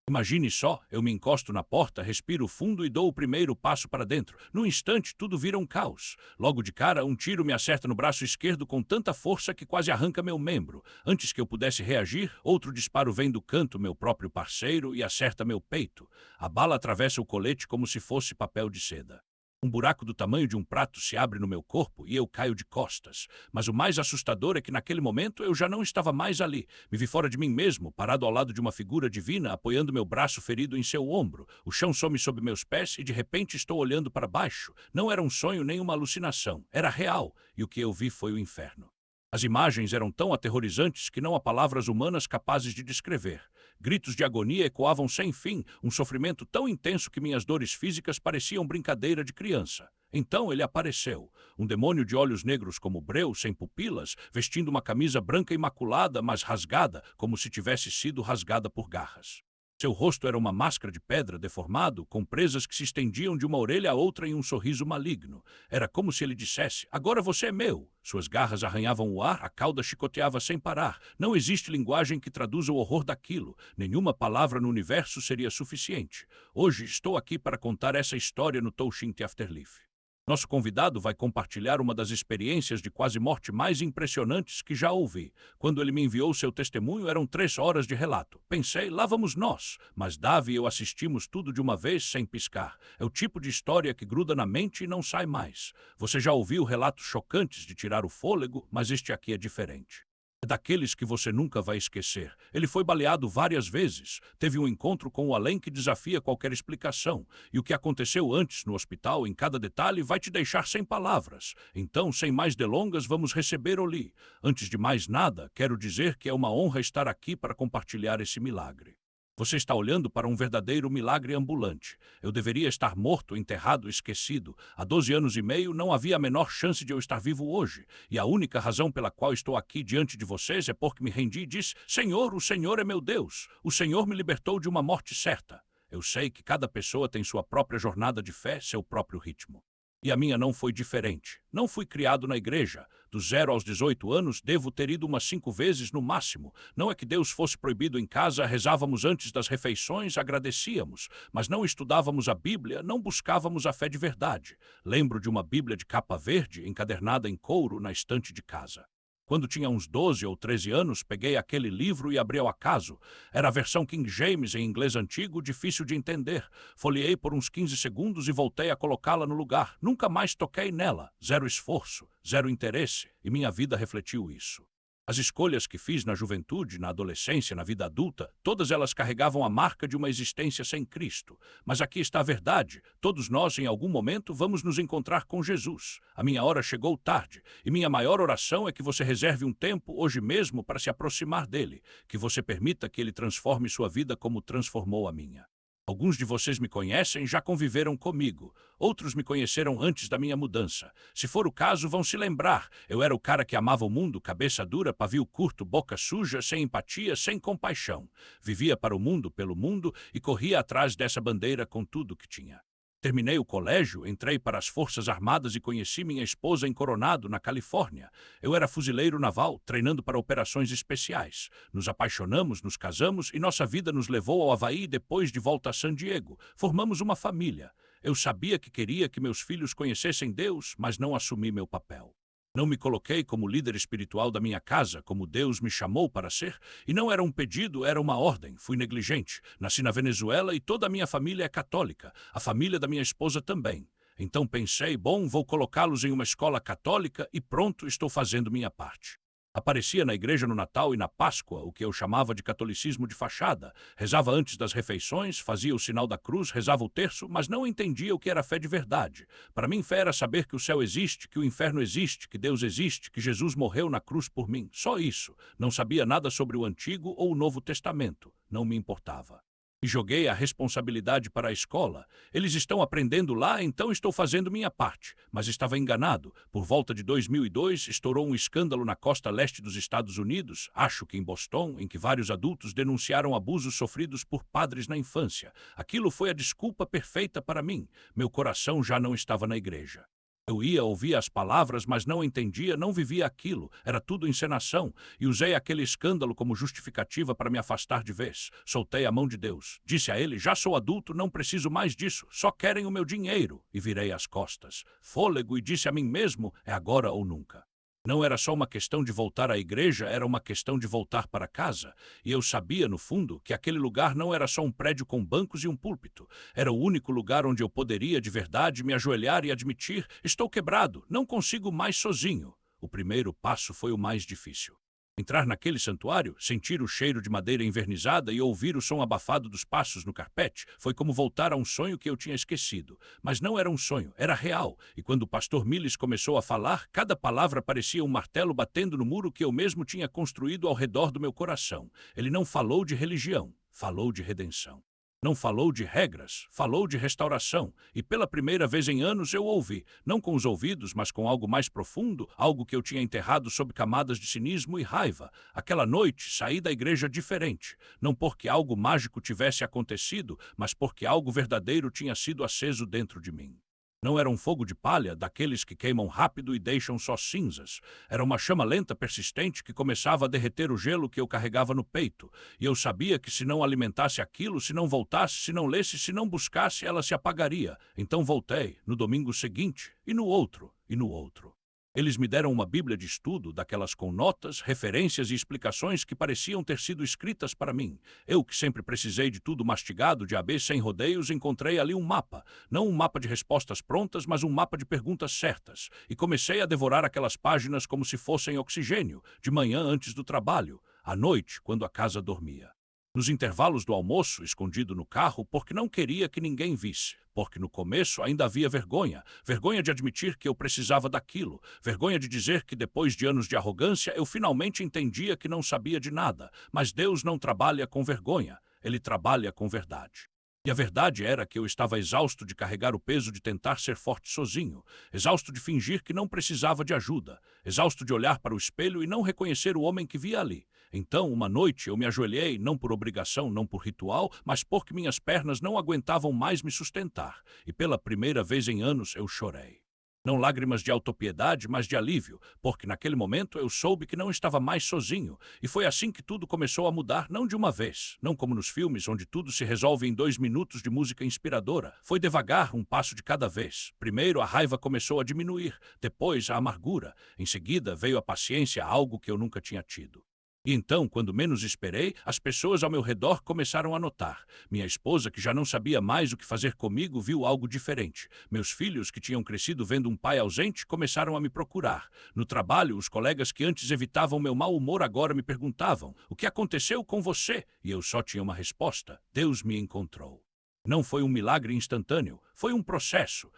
Imagine só, eu me encosto na porta, respiro fundo e dou o primeiro passo para dentro. Num instante, tudo vira um caos. Logo de cara, um tiro me acerta no braço esquerdo com tanta força que quase arranca meu membro. Antes que eu pudesse reagir, outro disparo vem do canto, meu próprio parceiro, e acerta meu peito. A bala atravessa o colete como se fosse papel de seda. Um buraco do tamanho de um prato se abre no meu corpo e eu caio de costas. Mas o mais assustador é que naquele momento eu já não estava mais ali. Me vi fora de mim mesmo, parado ao lado de uma figura divina, apoiando meu braço ferido em seu ombro. O chão some sob meus pés e de repente estou olhando para baixo. Não era um sonho nem uma alucinação. Era real. E o que eu vi foi o inferno. As imagens eram tão aterrorizantes que não há palavras humanas capazes de descrever. Gritos de agonia ecoavam sem fim, um sofrimento tão intenso que minhas dores físicas pareciam brincadeira de criança. Então ele apareceu, um demônio de olhos negros como breu, sem pupilas, vestindo uma camisa branca imaculada, mas rasgada, como se tivesse sido rasgada por garras. Seu rosto era uma máscara de pedra deformado, com presas que se estendiam de uma orelha a outra em um sorriso maligno. Era como se ele dissesse, agora você é meu. Suas garras arranhavam o ar, a cauda chicoteava sem parar. Não existe linguagem que traduza o horror daquilo. Nenhuma palavra no universo seria suficiente. Hoje estou aqui para contar essa história no Touchint Afterlife. Nosso convidado vai compartilhar uma das experiências de quase morte mais impressionantes que já ouvi. Quando ele me enviou seu testemunho, eram 3 horas de relato. Pensei, lá vamos nós. Mas Davi e eu assistimos tudo de uma vez sem piscar. É o tipo de história que gruda na mente e não sai mais. Você já ouviu relatos chocantes de tirar o fôlego, mas este aqui é diferente. É daqueles que você nunca vai esquecer. Ele foi baleado várias vezes. Teve um encontro com o além que desafia qualquer explicação. E o que aconteceu antes no hospital, em cada detalhe, vai te deixar sem palavras. Então, sem mais delongas, vamos receber Oli. Antes de mais nada, quero dizer que é uma honra estar aqui para compartilhar esse milagre. Você está olhando para um verdadeiro milagre ambulante. Eu deveria estar morto, enterrado, esquecido. Há 12 anos e meio não havia a menor chance de eu estar vivo hoje. E a única razão pela qual estou aqui diante de vocês é porque me rendi e disse, Senhor, o Senhor é meu Deus. O Senhor me libertou de uma morte certa. Eu sei que cada pessoa tem sua própria jornada de fé, seu próprio ritmo. E a minha não foi diferente. Não fui criado na igreja. Dos 0 aos 18 anos, devo ter ido umas 5 vezes no máximo. Não é que Deus fosse proibido em casa, rezávamos antes das refeições, agradecíamos. Mas não estudávamos a Bíblia, não buscávamos a fé de verdade. Lembro de uma Bíblia de capa verde, encadernada em couro, na estante de casa. Quando tinha uns 12 ou 13 anos, peguei aquele livro e abri ao acaso. Era a versão King James em inglês antigo, difícil de entender. Folheei por uns 15 segundos e voltei a colocá-la no lugar. Nunca mais toquei nela. Zero esforço, zero interesse, e minha vida refletiu isso. As escolhas que fiz na juventude, na adolescência, na vida adulta, todas elas carregavam a marca de uma existência sem Cristo. Mas aqui está a verdade. Todos nós, em algum momento, vamos nos encontrar com Jesus. A minha hora chegou tarde, e minha maior oração é que você reserve um tempo, hoje mesmo, para se aproximar dele, que você permita que ele transforme sua vida como transformou a minha. Alguns de vocês me conhecem, já conviveram comigo. Outros me conheceram antes da minha mudança. Se for o caso, vão se lembrar. Eu era o cara que amava o mundo, cabeça dura, pavio curto, boca suja, sem empatia, sem compaixão. Vivia para o mundo, pelo mundo, e corria atrás dessa bandeira com tudo que tinha. Terminei o colégio, entrei para as Forças Armadas e conheci minha esposa em Coronado, na Califórnia. Eu era fuzileiro naval, treinando para operações especiais. Nos apaixonamos, nos casamos e nossa vida nos levou ao Havaí e depois de volta a San Diego. Formamos uma família. Eu sabia que queria que meus filhos conhecessem Deus, mas não assumi meu papel. Não me coloquei como líder espiritual da minha casa, como Deus me chamou para ser, e não era um pedido, era uma ordem. Fui negligente. Nasci na Venezuela e toda a minha família é católica. A família da minha esposa também. Então pensei, bom, vou colocá-los em uma escola católica e pronto, estou fazendo minha parte. Aparecia na igreja no Natal e na Páscoa, o que eu chamava de catolicismo de fachada. Rezava antes das refeições, fazia o sinal da cruz, rezava o terço, mas não entendia o que era fé de verdade. Para mim, fé era saber que o céu existe, que o inferno existe, que Deus existe, que Jesus morreu na cruz por mim. Só isso. Não sabia nada sobre o Antigo ou o Novo Testamento. Não me importava. E joguei a responsabilidade para a escola. Eles estão aprendendo lá, então estou fazendo minha parte. Mas estava enganado. Por volta de 2002, estourou um escândalo na costa leste dos Estados Unidos, acho que em Boston, em que vários adultos denunciaram abusos sofridos por padres na infância. Aquilo foi a desculpa perfeita para mim. Meu coração já não estava na igreja. Eu ia ouvir as palavras, mas não entendia, não vivia aquilo, era tudo encenação, e usei aquele escândalo como justificativa para me afastar de vez. Soltei a mão de Deus. Disse a ele, já sou adulto, não preciso mais disso, só querem o meu dinheiro. E virei as costas. Fôlego e disse a mim mesmo, é agora ou nunca. Não era só uma questão de voltar à igreja, era uma questão de voltar para casa. E eu sabia, no fundo, que aquele lugar não era só um prédio com bancos e um púlpito. Era o único lugar onde eu poderia, de verdade, me ajoelhar e admitir: estou quebrado, não consigo mais sozinho. O primeiro passo foi o mais difícil. Entrar naquele santuário, sentir o cheiro de madeira envernizada e ouvir o som abafado dos passos no carpete foi como voltar a um sonho que eu tinha esquecido. Mas não era um sonho, era real. E quando o pastor Milles começou a falar, cada palavra parecia um martelo batendo no muro que eu mesmo tinha construído ao redor do meu coração. Ele não falou de religião, falou de redenção. Não falou de regras, falou de restauração. E pela primeira vez em anos eu ouvi, não com os ouvidos, mas com algo mais profundo, algo que eu tinha enterrado sob camadas de cinismo e raiva. Aquela noite saí da igreja diferente, não porque algo mágico tivesse acontecido, mas porque algo verdadeiro tinha sido aceso dentro de mim. Não era um fogo de palha, daqueles que queimam rápido e deixam só cinzas. Era uma chama lenta, persistente, que começava a derreter o gelo que eu carregava no peito. E eu sabia que se não alimentasse aquilo, se não voltasse, se não lesse, se não buscasse, ela se apagaria. Então voltei, no domingo seguinte, e no outro, e no outro. Eles me deram uma bíblia de estudo, daquelas com notas, referências e explicações que pareciam ter sido escritas para mim. Eu, que sempre precisei de tudo mastigado, de AB sem rodeios, encontrei ali um mapa. Não um mapa de respostas prontas, mas um mapa de perguntas certas. E comecei a devorar aquelas páginas como se fossem oxigênio, de manhã antes do trabalho, à noite, quando a casa dormia. Nos intervalos do almoço, escondido no carro, porque não queria que ninguém visse. Porque no começo ainda havia vergonha. Vergonha de admitir que eu precisava daquilo. Vergonha de dizer que depois de anos de arrogância eu finalmente entendia que não sabia de nada. Mas Deus não trabalha com vergonha. Ele trabalha com verdade. E a verdade era que eu estava exausto de carregar o peso de tentar ser forte sozinho, exausto de fingir que não precisava de ajuda, exausto de olhar para o espelho e não reconhecer o homem que via ali. Então, uma noite, eu me ajoelhei, não por obrigação, não por ritual, mas porque minhas pernas não aguentavam mais me sustentar. E pela primeira vez em anos, eu chorei. Não lágrimas de autopiedade, mas de alívio, porque naquele momento eu soube que não estava mais sozinho. E foi assim que tudo começou a mudar, não de uma vez, não como nos filmes, onde tudo se resolve em 2 minutos de música inspiradora. Foi devagar, um passo de cada vez. Primeiro a raiva começou a diminuir, depois a amargura. Em seguida veio a paciência, algo que eu nunca tinha tido. E então, quando menos esperei, as pessoas ao meu redor começaram a notar. Minha esposa, que já não sabia mais o que fazer comigo, viu algo diferente. Meus filhos, que tinham crescido vendo um pai ausente, começaram a me procurar. No trabalho, os colegas que antes evitavam meu mau humor agora me perguntavam: o que aconteceu com você? E eu só tinha uma resposta: Deus me encontrou. Não foi um milagre instantâneo, foi um processo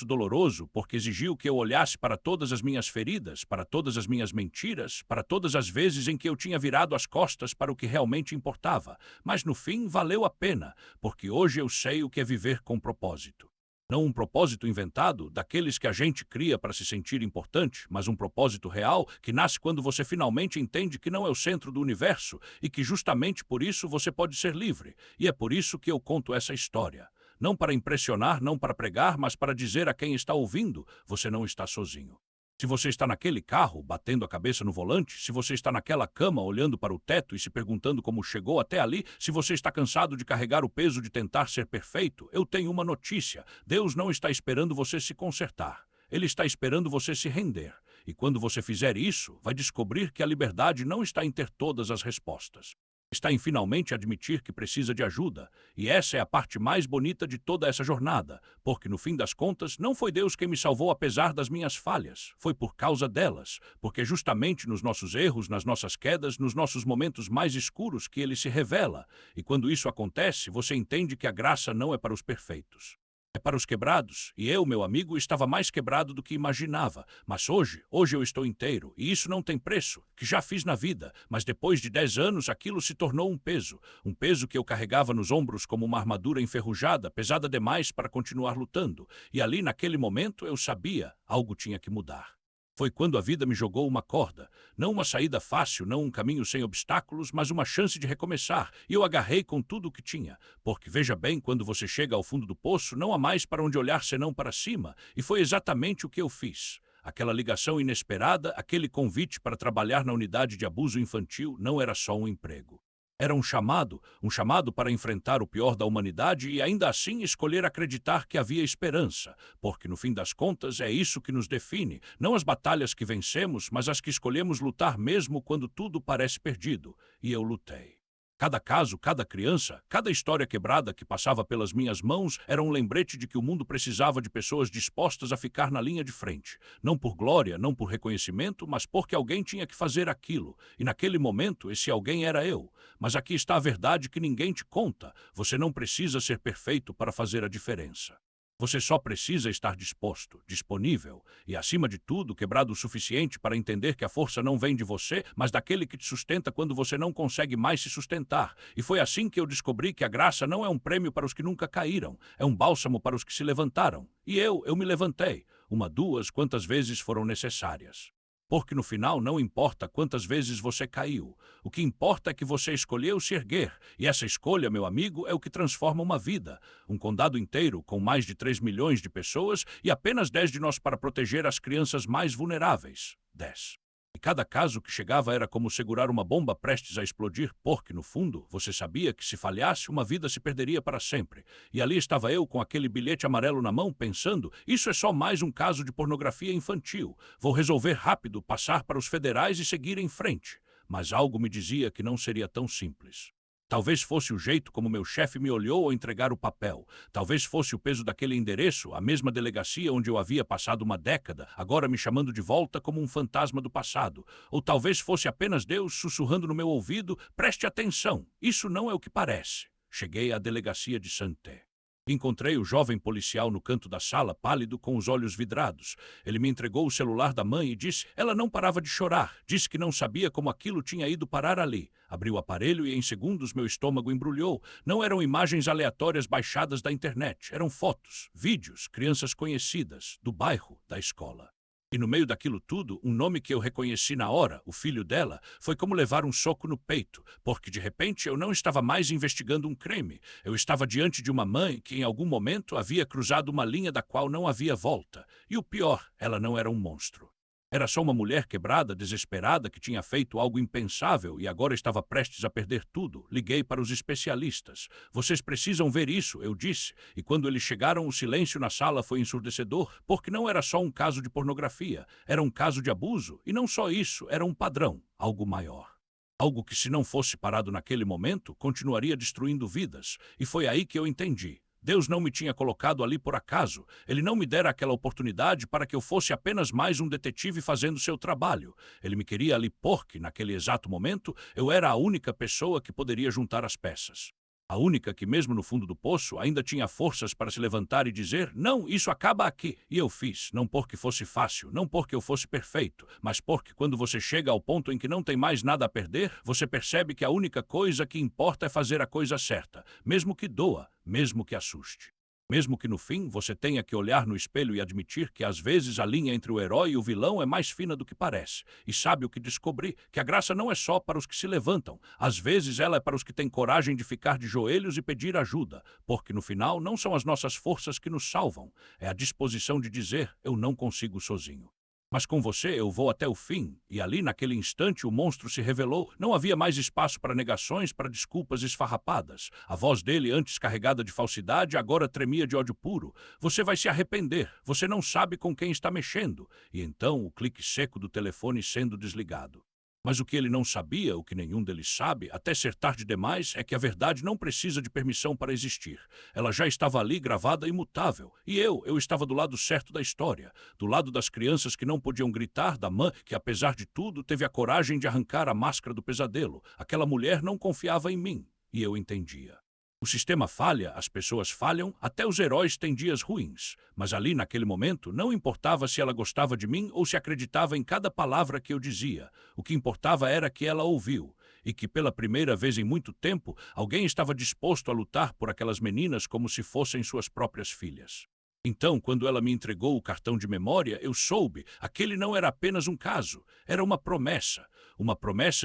doloroso, porque exigiu que eu olhasse para todas as minhas feridas, para todas as minhas mentiras, para todas as vezes em que eu tinha virado as costas para o que realmente importava. Mas no fim valeu a pena, porque hoje eu sei o que é viver com propósito. Não um propósito inventado, daqueles que a gente cria para se sentir importante, mas um propósito real que nasce quando você finalmente entende que não é o centro do universo e que justamente por isso você pode ser livre. E é por isso que eu conto essa história. Não para impressionar, não para pregar, mas para dizer a quem está ouvindo: você não está sozinho. Se você está naquele carro, batendo a cabeça no volante, se você está naquela cama olhando para o teto e se perguntando como chegou até ali, se você está cansado de carregar o peso de tentar ser perfeito, eu tenho uma notícia: Deus não está esperando você se consertar. Ele está esperando você se render. E quando você fizer isso, vai descobrir que a liberdade não está em ter todas as respostas. Está em finalmente admitir que precisa de ajuda. E essa é a parte mais bonita de toda essa jornada, porque no fim das contas não foi Deus quem me salvou apesar das minhas falhas, foi por causa delas, porque é justamente nos nossos erros, nas nossas quedas, nos nossos momentos mais escuros que Ele se revela. E quando isso acontece, você entende que a graça não é para os perfeitos. É para os quebrados, e eu, meu amigo, estava mais quebrado do que imaginava. Mas hoje eu estou inteiro, e isso não tem preço, que já fiz na vida. Mas depois de 10 anos, aquilo se tornou um peso que eu carregava nos ombros como uma armadura enferrujada, pesada demais para continuar lutando. E ali, naquele momento, eu sabia, algo tinha que mudar. Foi quando a vida me jogou uma corda. Não uma saída fácil, não um caminho sem obstáculos, mas uma chance de recomeçar. E eu agarrei com tudo o que tinha. Porque veja bem, quando você chega ao fundo do poço, não há mais para onde olhar senão para cima. E foi exatamente o que eu fiz. Aquela ligação inesperada, aquele convite para trabalhar na unidade de abuso infantil não era só um emprego. Era um chamado para enfrentar o pior da humanidade e ainda assim escolher acreditar que havia esperança, porque no fim das contas é isso que nos define, não as batalhas que vencemos, mas as que escolhemos lutar mesmo quando tudo parece perdido. E eu lutei. Cada caso, cada criança, cada história quebrada que passava pelas minhas mãos era um lembrete de que o mundo precisava de pessoas dispostas a ficar na linha de frente. Não por glória, não por reconhecimento, mas porque alguém tinha que fazer aquilo. E naquele momento, esse alguém era eu. Mas aqui está a verdade que ninguém te conta. Você não precisa ser perfeito para fazer a diferença. Você só precisa estar disposto, disponível e, acima de tudo, quebrado o suficiente para entender que a força não vem de você, mas daquele que te sustenta quando você não consegue mais se sustentar. E foi assim que eu descobri que a graça não é um prêmio para os que nunca caíram, é um bálsamo para os que se levantaram. E eu me levantei. Uma, duas, quantas vezes foram necessárias. Porque no final não importa quantas vezes você caiu. O que importa é que você escolheu se erguer. E essa escolha, meu amigo, é o que transforma uma vida. Um condado inteiro com mais de 3 milhões de pessoas e apenas 10 de nós para proteger as crianças mais vulneráveis. 10. E cada caso que chegava era como segurar uma bomba prestes a explodir, porque, no fundo, você sabia que se falhasse, uma vida se perderia para sempre. E ali estava eu com aquele bilhete amarelo na mão, pensando, isso é só mais um caso de pornografia infantil. Vou resolver rápido, passar para os federais e seguir em frente. Mas algo me dizia que não seria tão simples. Talvez fosse o jeito como meu chefe me olhou ao entregar o papel. Talvez fosse o peso daquele endereço, a mesma delegacia onde eu havia passado uma década, agora me chamando de volta como um fantasma do passado. Ou talvez fosse apenas Deus sussurrando no meu ouvido, preste atenção, isso não é o que parece. Cheguei à delegacia de Santé. Encontrei o jovem policial no canto da sala, pálido, com os olhos vidrados. Ele me entregou o celular da mãe e disse... Ela não parava de chorar. Disse que não sabia como aquilo tinha ido parar ali. Abri o aparelho e em segundos meu estômago embrulhou. Não eram imagens aleatórias baixadas da internet. Eram fotos, vídeos, crianças conhecidas, do bairro, da escola. E no meio daquilo tudo, um nome que eu reconheci na hora, o filho dela, foi como levar um soco no peito, porque de repente eu não estava mais investigando um crime. Eu estava diante de uma mãe que em algum momento havia cruzado uma linha da qual não havia volta. E o pior, ela não era um monstro. Era só uma mulher quebrada, desesperada, que tinha feito algo impensável e agora estava prestes a perder tudo. Liguei para os especialistas. Vocês precisam ver isso, eu disse. E quando eles chegaram, o silêncio na sala foi ensurdecedor, porque não era só um caso de pornografia. Era um caso de abuso. E não só isso, era um padrão, algo maior. Algo que, se não fosse parado naquele momento, continuaria destruindo vidas. E foi aí que eu entendi. Deus não me tinha colocado ali por acaso. Ele não me dera aquela oportunidade para que eu fosse apenas mais um detetive fazendo seu trabalho. Ele me queria ali porque, naquele exato momento, eu era a única pessoa que poderia juntar as peças. A única que, mesmo no fundo do poço, ainda tinha forças para se levantar e dizer, não, isso acaba aqui. E eu fiz, não porque fosse fácil, não porque eu fosse perfeito, mas porque quando você chega ao ponto em que não tem mais nada a perder, você percebe que a única coisa que importa é fazer a coisa certa, mesmo que doa, mesmo que assuste. Mesmo que no fim você tenha que olhar no espelho e admitir que às vezes a linha entre o herói e o vilão é mais fina do que parece. E sabe o que descobri? Que a graça não é só para os que se levantam. Às vezes ela é para os que têm coragem de ficar de joelhos e pedir ajuda. Porque no final não são as nossas forças que nos salvam. É a disposição de dizer, eu não consigo sozinho. Mas com você eu vou até o fim, e ali naquele instante o monstro se revelou. Não havia mais espaço para negações, para desculpas esfarrapadas. A voz dele, antes carregada de falsidade, agora tremia de ódio puro. Você vai se arrepender, você não sabe com quem está mexendo. E então o clique seco do telefone sendo desligado. Mas o que ele não sabia, o que nenhum deles sabe, até ser tarde demais, é que a verdade não precisa de permissão para existir. Ela já estava ali gravada imutável. E eu estava do lado certo da história. Do lado das crianças que não podiam gritar, da mãe que, apesar de tudo, teve a coragem de arrancar a máscara do pesadelo. Aquela mulher não confiava em mim. E eu entendia. O sistema falha, as pessoas falham, até os heróis têm dias ruins. Mas ali, naquele momento, não importava se ela gostava de mim ou se acreditava em cada palavra que eu dizia. O que importava era que ela ouviu. E que, pela primeira vez em muito tempo, alguém estava disposto a lutar por aquelas meninas como se fossem suas próprias filhas. Então, quando ela me entregou o cartão de memória, eu soube, aquele não era apenas um caso, era uma promessa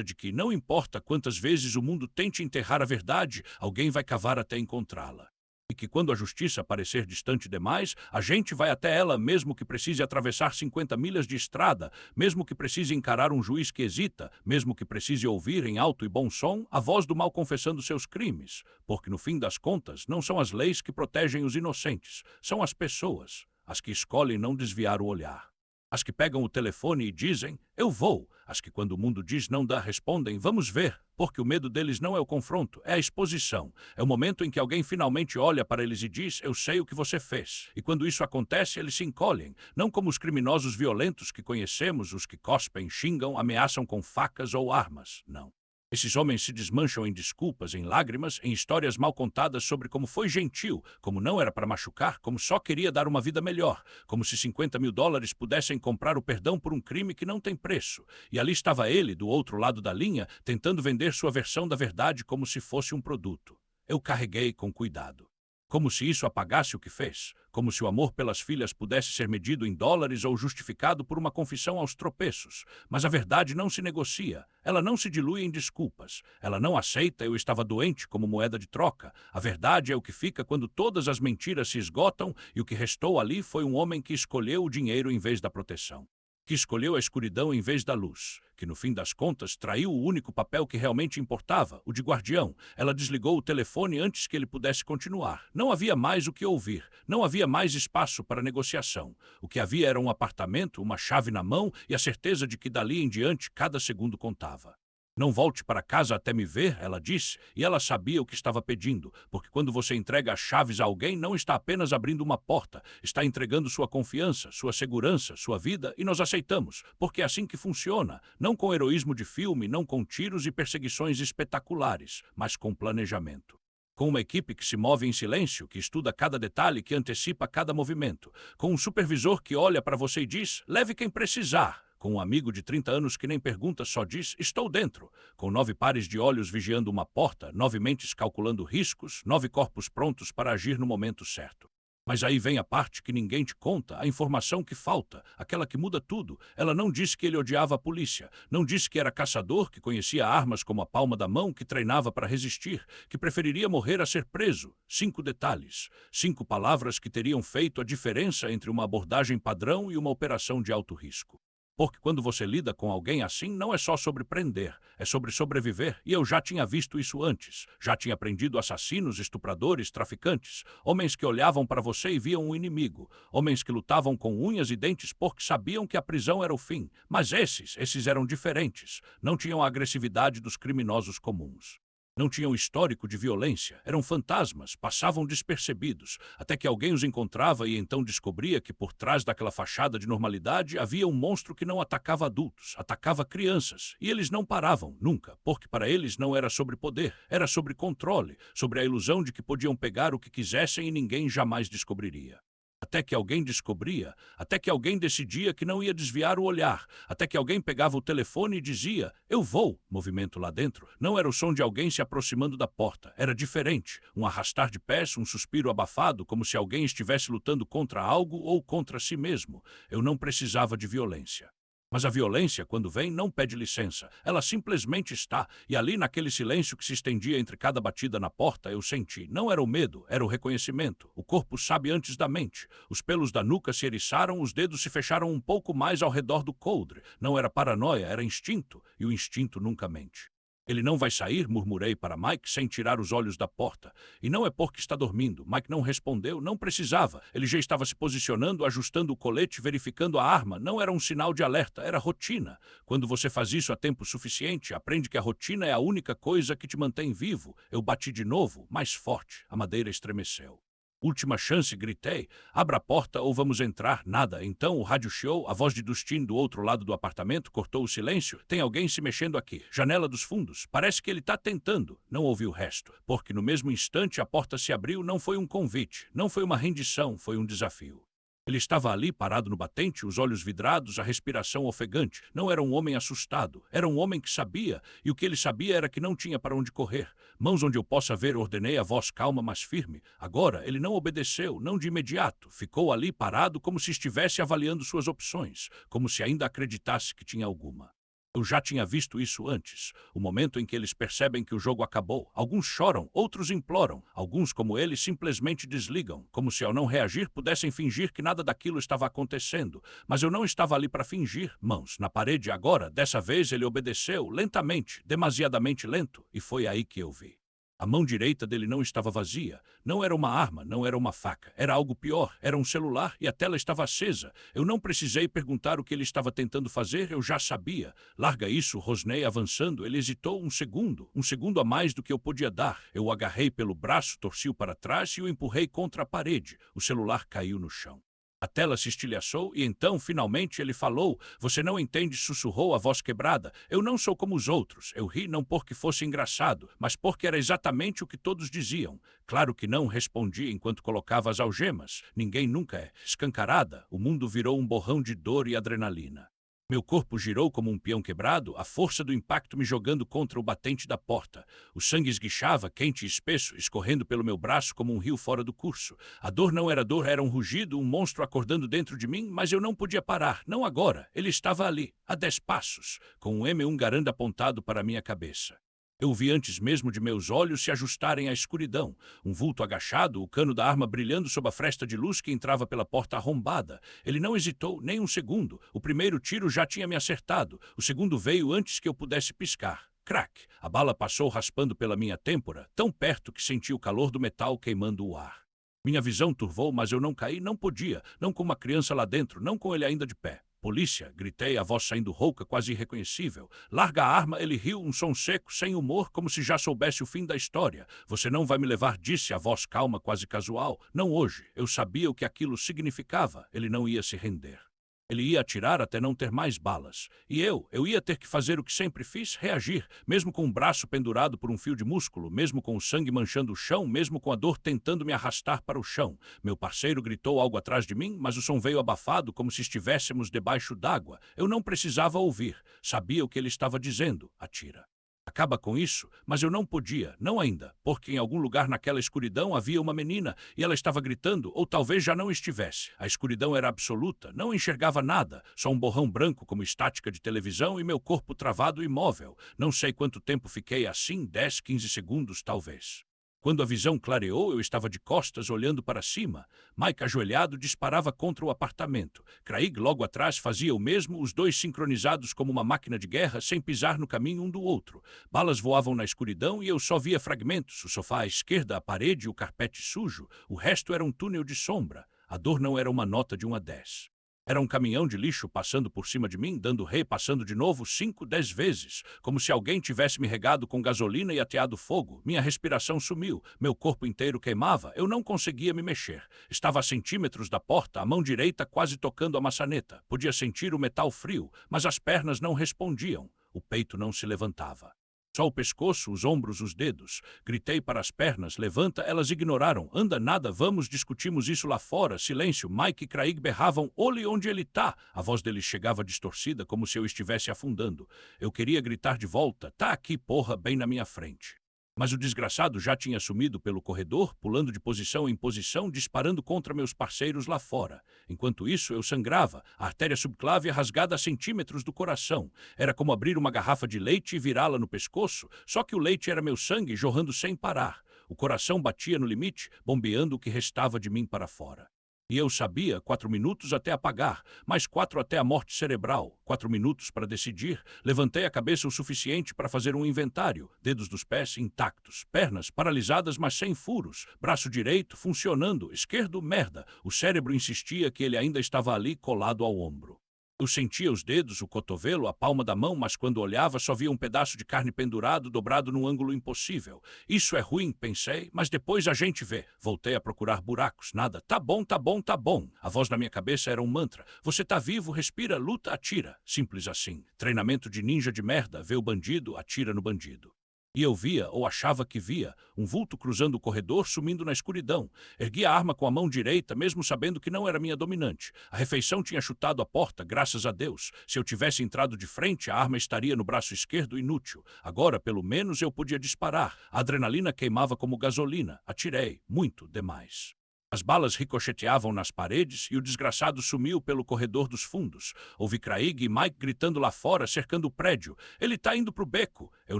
de que não importa quantas vezes o mundo tente enterrar a verdade, alguém vai cavar até encontrá-la. E que quando a justiça parecer distante demais, a gente vai até ela mesmo que precise atravessar 50 milhas de estrada, mesmo que precise encarar um juiz que hesita, mesmo que precise ouvir em alto e bom som a voz do mal confessando seus crimes, porque no fim das contas não são as leis que protegem os inocentes, são as pessoas, as que escolhem não desviar o olhar. As que pegam o telefone e dizem, eu vou. As que quando o mundo diz não dá, respondem, vamos ver. Porque o medo deles não é o confronto, é a exposição. É o momento em que alguém finalmente olha para eles e diz, eu sei o que você fez. E quando isso acontece, eles se encolhem. Não como os criminosos violentos que conhecemos, os que cospem, xingam, ameaçam com facas ou armas. Não. Esses homens se desmancham em desculpas, em lágrimas, em histórias mal contadas sobre como foi gentil, como não era para machucar, como só queria dar uma vida melhor, como se 50 mil dólares pudessem comprar o perdão por um crime que não tem preço. E ali estava ele, do outro lado da linha, tentando vender sua versão da verdade como se fosse um produto. Eu carreguei com cuidado. Como se isso apagasse o que fez, como se o amor pelas filhas pudesse ser medido em dólares ou justificado por uma confissão aos tropeços. Mas a verdade não se negocia, ela não se dilui em desculpas, ela não aceita eu estava doente como moeda de troca. A verdade é o que fica quando todas as mentiras se esgotam e o que restou ali foi um homem que escolheu o dinheiro em vez da proteção. Que escolheu a escuridão em vez da luz, que no fim das contas traiu o único papel que realmente importava, o de guardião. Ela desligou o telefone antes que ele pudesse continuar. Não havia mais o que ouvir, não havia mais espaço para negociação. O que havia era um apartamento, uma chave na mão e a certeza de que dali em diante cada segundo contava. Não volte para casa até me ver, ela disse, e ela sabia o que estava pedindo, porque quando você entrega as chaves a alguém, não está apenas abrindo uma porta, está entregando sua confiança, sua segurança, sua vida, e nós aceitamos, porque é assim que funciona, não com heroísmo de filme, não com tiros e perseguições espetaculares, mas com planejamento. Com uma equipe que se move em silêncio, que estuda cada detalhe, que antecipa cada movimento. Com um supervisor que olha para você e diz, leve quem precisar. Com um amigo de 30 anos que nem pergunta, só diz, estou dentro. Com 9 pares de olhos vigiando uma porta, 9 mentes calculando riscos, 9 corpos prontos para agir no momento certo. Mas aí vem a parte que ninguém te conta, a informação que falta, aquela que muda tudo. Ela não disse que ele odiava a polícia, não disse que era caçador, que conhecia armas como a palma da mão, que treinava para resistir, que preferiria morrer a ser preso. 5 detalhes, 5 palavras que teriam feito a diferença entre uma abordagem padrão e uma operação de alto risco. Porque quando você lida com alguém assim, não é só sobre prender, é sobre sobreviver. E eu já tinha visto isso antes. Já tinha prendido assassinos, estupradores, traficantes. Homens que olhavam para você e viam um inimigo. Homens que lutavam com unhas e dentes porque sabiam que a prisão era o fim. Mas esses eram diferentes. Não tinham a agressividade dos criminosos comuns. Não tinham histórico de violência, eram fantasmas, passavam despercebidos, até que alguém os encontrava e então descobria que por trás daquela fachada de normalidade havia um monstro que não atacava adultos, atacava crianças. E eles não paravam, nunca, porque para eles não era sobre poder, era sobre controle, sobre a ilusão de que podiam pegar o que quisessem e ninguém jamais descobriria. Até que alguém descobria, até que alguém decidia que não ia desviar o olhar, até que alguém pegava o telefone e dizia, eu vou. Movimento lá dentro. Não era o som de alguém se aproximando da porta, era diferente. Um arrastar de pés, um suspiro abafado, como se alguém estivesse lutando contra algo ou contra si mesmo. Eu não precisava de violência. Mas a violência, quando vem, não pede licença. Ela simplesmente está. E ali, naquele silêncio que se estendia entre cada batida na porta, eu senti. Não era o medo, era o reconhecimento. O corpo sabe antes da mente. Os pelos da nuca se eriçaram, os dedos se fecharam um pouco mais ao redor do coldre. Não era paranoia, era instinto. E o instinto nunca mente. Ele não vai sair, murmurei para Mike, sem tirar os olhos da porta. E não é porque está dormindo. Mike não respondeu, não precisava. Ele já estava se posicionando, ajustando o colete, verificando a arma. Não era um sinal de alerta, era rotina. Quando você faz isso há tempo suficiente, aprende que a rotina é a única coisa que te mantém vivo. Eu bati de novo, mais forte. A madeira estremeceu. Última chance, gritei. Abra a porta ou vamos entrar. Nada. Então o rádio show, a voz de Dustin do outro lado do apartamento, cortou o silêncio. Tem alguém se mexendo aqui. Janela dos fundos. Parece que ele está tentando. Não ouvi o resto. Porque no mesmo instante a porta se abriu. Não foi um convite. Não foi uma rendição. Foi um desafio. Ele estava ali, parado no batente, os olhos vidrados, a respiração ofegante. Não era um homem assustado, era um homem que sabia, e o que ele sabia era que não tinha para onde correr. Mãos onde eu possa ver, ordenei a voz calma, mas firme. Agora, ele não obedeceu, não de imediato. Ficou ali parado como se estivesse avaliando suas opções, como se ainda acreditasse que tinha alguma. Eu já tinha visto isso antes. O momento em que eles percebem que o jogo acabou. Alguns choram, outros imploram. Alguns, como ele, simplesmente desligam, como se ao não reagir pudessem fingir que nada daquilo estava acontecendo. Mas eu não estava ali para fingir. Mãos na parede agora. Dessa vez ele obedeceu, lentamente, demasiadamente lento, e foi aí que eu vi. A mão direita dele não estava vazia. Não era uma arma, não era uma faca. Era algo pior. Era um celular e a tela estava acesa. Eu não precisei perguntar o que ele estava tentando fazer, eu já sabia. Larga isso, rosnei avançando. Ele hesitou um segundo a mais do que eu podia dar. Eu o agarrei pelo braço, torci-o para trás e o empurrei contra a parede. O celular caiu no chão. A tela se estilhaçou e então, finalmente, ele falou. Você não entende, sussurrou a voz quebrada. Eu não sou como os outros. Eu ri não porque fosse engraçado, mas porque era exatamente o que todos diziam. Claro que não, respondi enquanto colocava as algemas. Ninguém nunca é. Escancarada, o mundo virou um borrão de dor e adrenalina. Meu corpo girou como um peão quebrado, a força do impacto me jogando contra o batente da porta. O sangue esguichava, quente e espesso, escorrendo pelo meu braço como um rio fora do curso. A dor não era dor, era um rugido, um monstro acordando dentro de mim, mas eu não podia parar, não agora. Ele estava ali, a 10 passos, com um M1 Garand apontado para minha cabeça. Eu o vi antes mesmo de meus olhos se ajustarem à escuridão. Um vulto agachado, o cano da arma brilhando sob a fresta de luz que entrava pela porta arrombada. Ele não hesitou nem um segundo. O primeiro tiro já tinha me acertado. O segundo veio antes que eu pudesse piscar. Crack! A bala passou raspando pela minha têmpora, tão perto que senti o calor do metal queimando o ar. Minha visão turvou, mas eu não caí, não podia. Não com uma criança lá dentro, não com ele ainda de pé. Polícia, gritei, a voz saindo rouca, quase irreconhecível. Larga a arma, ele riu, um som seco, sem humor, como se já soubesse o fim da história. Você não vai me levar, disse a voz calma, quase casual. Não hoje. Eu sabia o que aquilo significava. Ele não ia se render. Ele ia atirar até não ter mais balas. E eu ia ter que fazer o que sempre fiz, reagir, mesmo com o braço pendurado por um fio de músculo, mesmo com o sangue manchando o chão, mesmo com a dor tentando me arrastar para o chão. Meu parceiro gritou algo atrás de mim, mas o som veio abafado, como se estivéssemos debaixo d'água. Eu não precisava ouvir. Sabia o que ele estava dizendo. Atira. Acaba com isso, mas eu não podia, não ainda, porque em algum lugar naquela escuridão havia uma menina e ela estava gritando, ou talvez já não estivesse. A escuridão era absoluta, não enxergava nada, só um borrão branco como estática de televisão e meu corpo travado e imóvel. Não sei quanto tempo fiquei assim, 10, 15 segundos talvez. Quando a visão clareou, eu estava de costas, olhando para cima. Mike, ajoelhado, disparava contra o apartamento. Craig, logo atrás, fazia o mesmo, os dois sincronizados como uma máquina de guerra, sem pisar no caminho um do outro. Balas voavam na escuridão e eu só via fragmentos. O sofá à esquerda, a parede e o carpete sujo. O resto era um túnel de sombra. A dor não era uma nota de 1 a 10. Era um caminhão de lixo passando por cima de mim, dando ré, passando de novo 5, 10 vezes, como se alguém tivesse me regado com gasolina e ateado fogo. Minha respiração sumiu, meu corpo inteiro queimava, eu não conseguia me mexer. Estava a centímetros da porta, a mão direita quase tocando a maçaneta. Podia sentir o metal frio, mas as pernas não respondiam, o peito não se levantava. Só o pescoço, os ombros, os dedos. Gritei para as pernas, levanta, elas ignoraram. Anda, nada, vamos, discutimos isso lá fora. Silêncio, Mike e Craig berravam, olhe onde ele tá. A voz deles chegava distorcida, como se eu estivesse afundando. Eu queria gritar de volta, tá aqui, porra, bem na minha frente. Mas o desgraçado já tinha sumido pelo corredor, pulando de posição em posição, disparando contra meus parceiros lá fora. Enquanto isso, eu sangrava, a artéria subclávia rasgada a centímetros do coração. Era como abrir uma garrafa de leite e virá-la no pescoço, só que o leite era meu sangue jorrando sem parar. O coração batia no limite, bombeando o que restava de mim para fora. E eu sabia, 4 minutos até apagar, mais 4 até a morte cerebral, 4 minutos para decidir. Levantei a cabeça o suficiente para fazer um inventário, dedos dos pés intactos, pernas paralisadas mas sem furos, braço direito funcionando, esquerdo merda. O cérebro insistia que ele ainda estava ali colado ao ombro. Eu sentia os dedos, o cotovelo, a palma da mão, mas quando olhava só via um pedaço de carne pendurado, dobrado num ângulo impossível. Isso é ruim, pensei, mas depois a gente vê. Voltei a procurar buracos, nada. Tá bom, tá bom, tá bom. A voz na minha cabeça era um mantra. Você tá vivo, respira, luta, atira. Simples assim. Treinamento de ninja de merda, vê o bandido, atira no bandido. E eu via, ou achava que via, um vulto cruzando o corredor, sumindo na escuridão. Ergui a arma com a mão direita, mesmo sabendo que não era minha dominante. A refeição tinha chutado a porta, graças a Deus. Se eu tivesse entrado de frente, a arma estaria no braço esquerdo, inútil. Agora, pelo menos, eu podia disparar. A adrenalina queimava como gasolina. Atirei, muito demais. As balas ricocheteavam nas paredes e o desgraçado sumiu pelo corredor dos fundos. Ouvi Craig e Mike gritando lá fora, cercando o prédio. Ele tá indo pro beco. Eu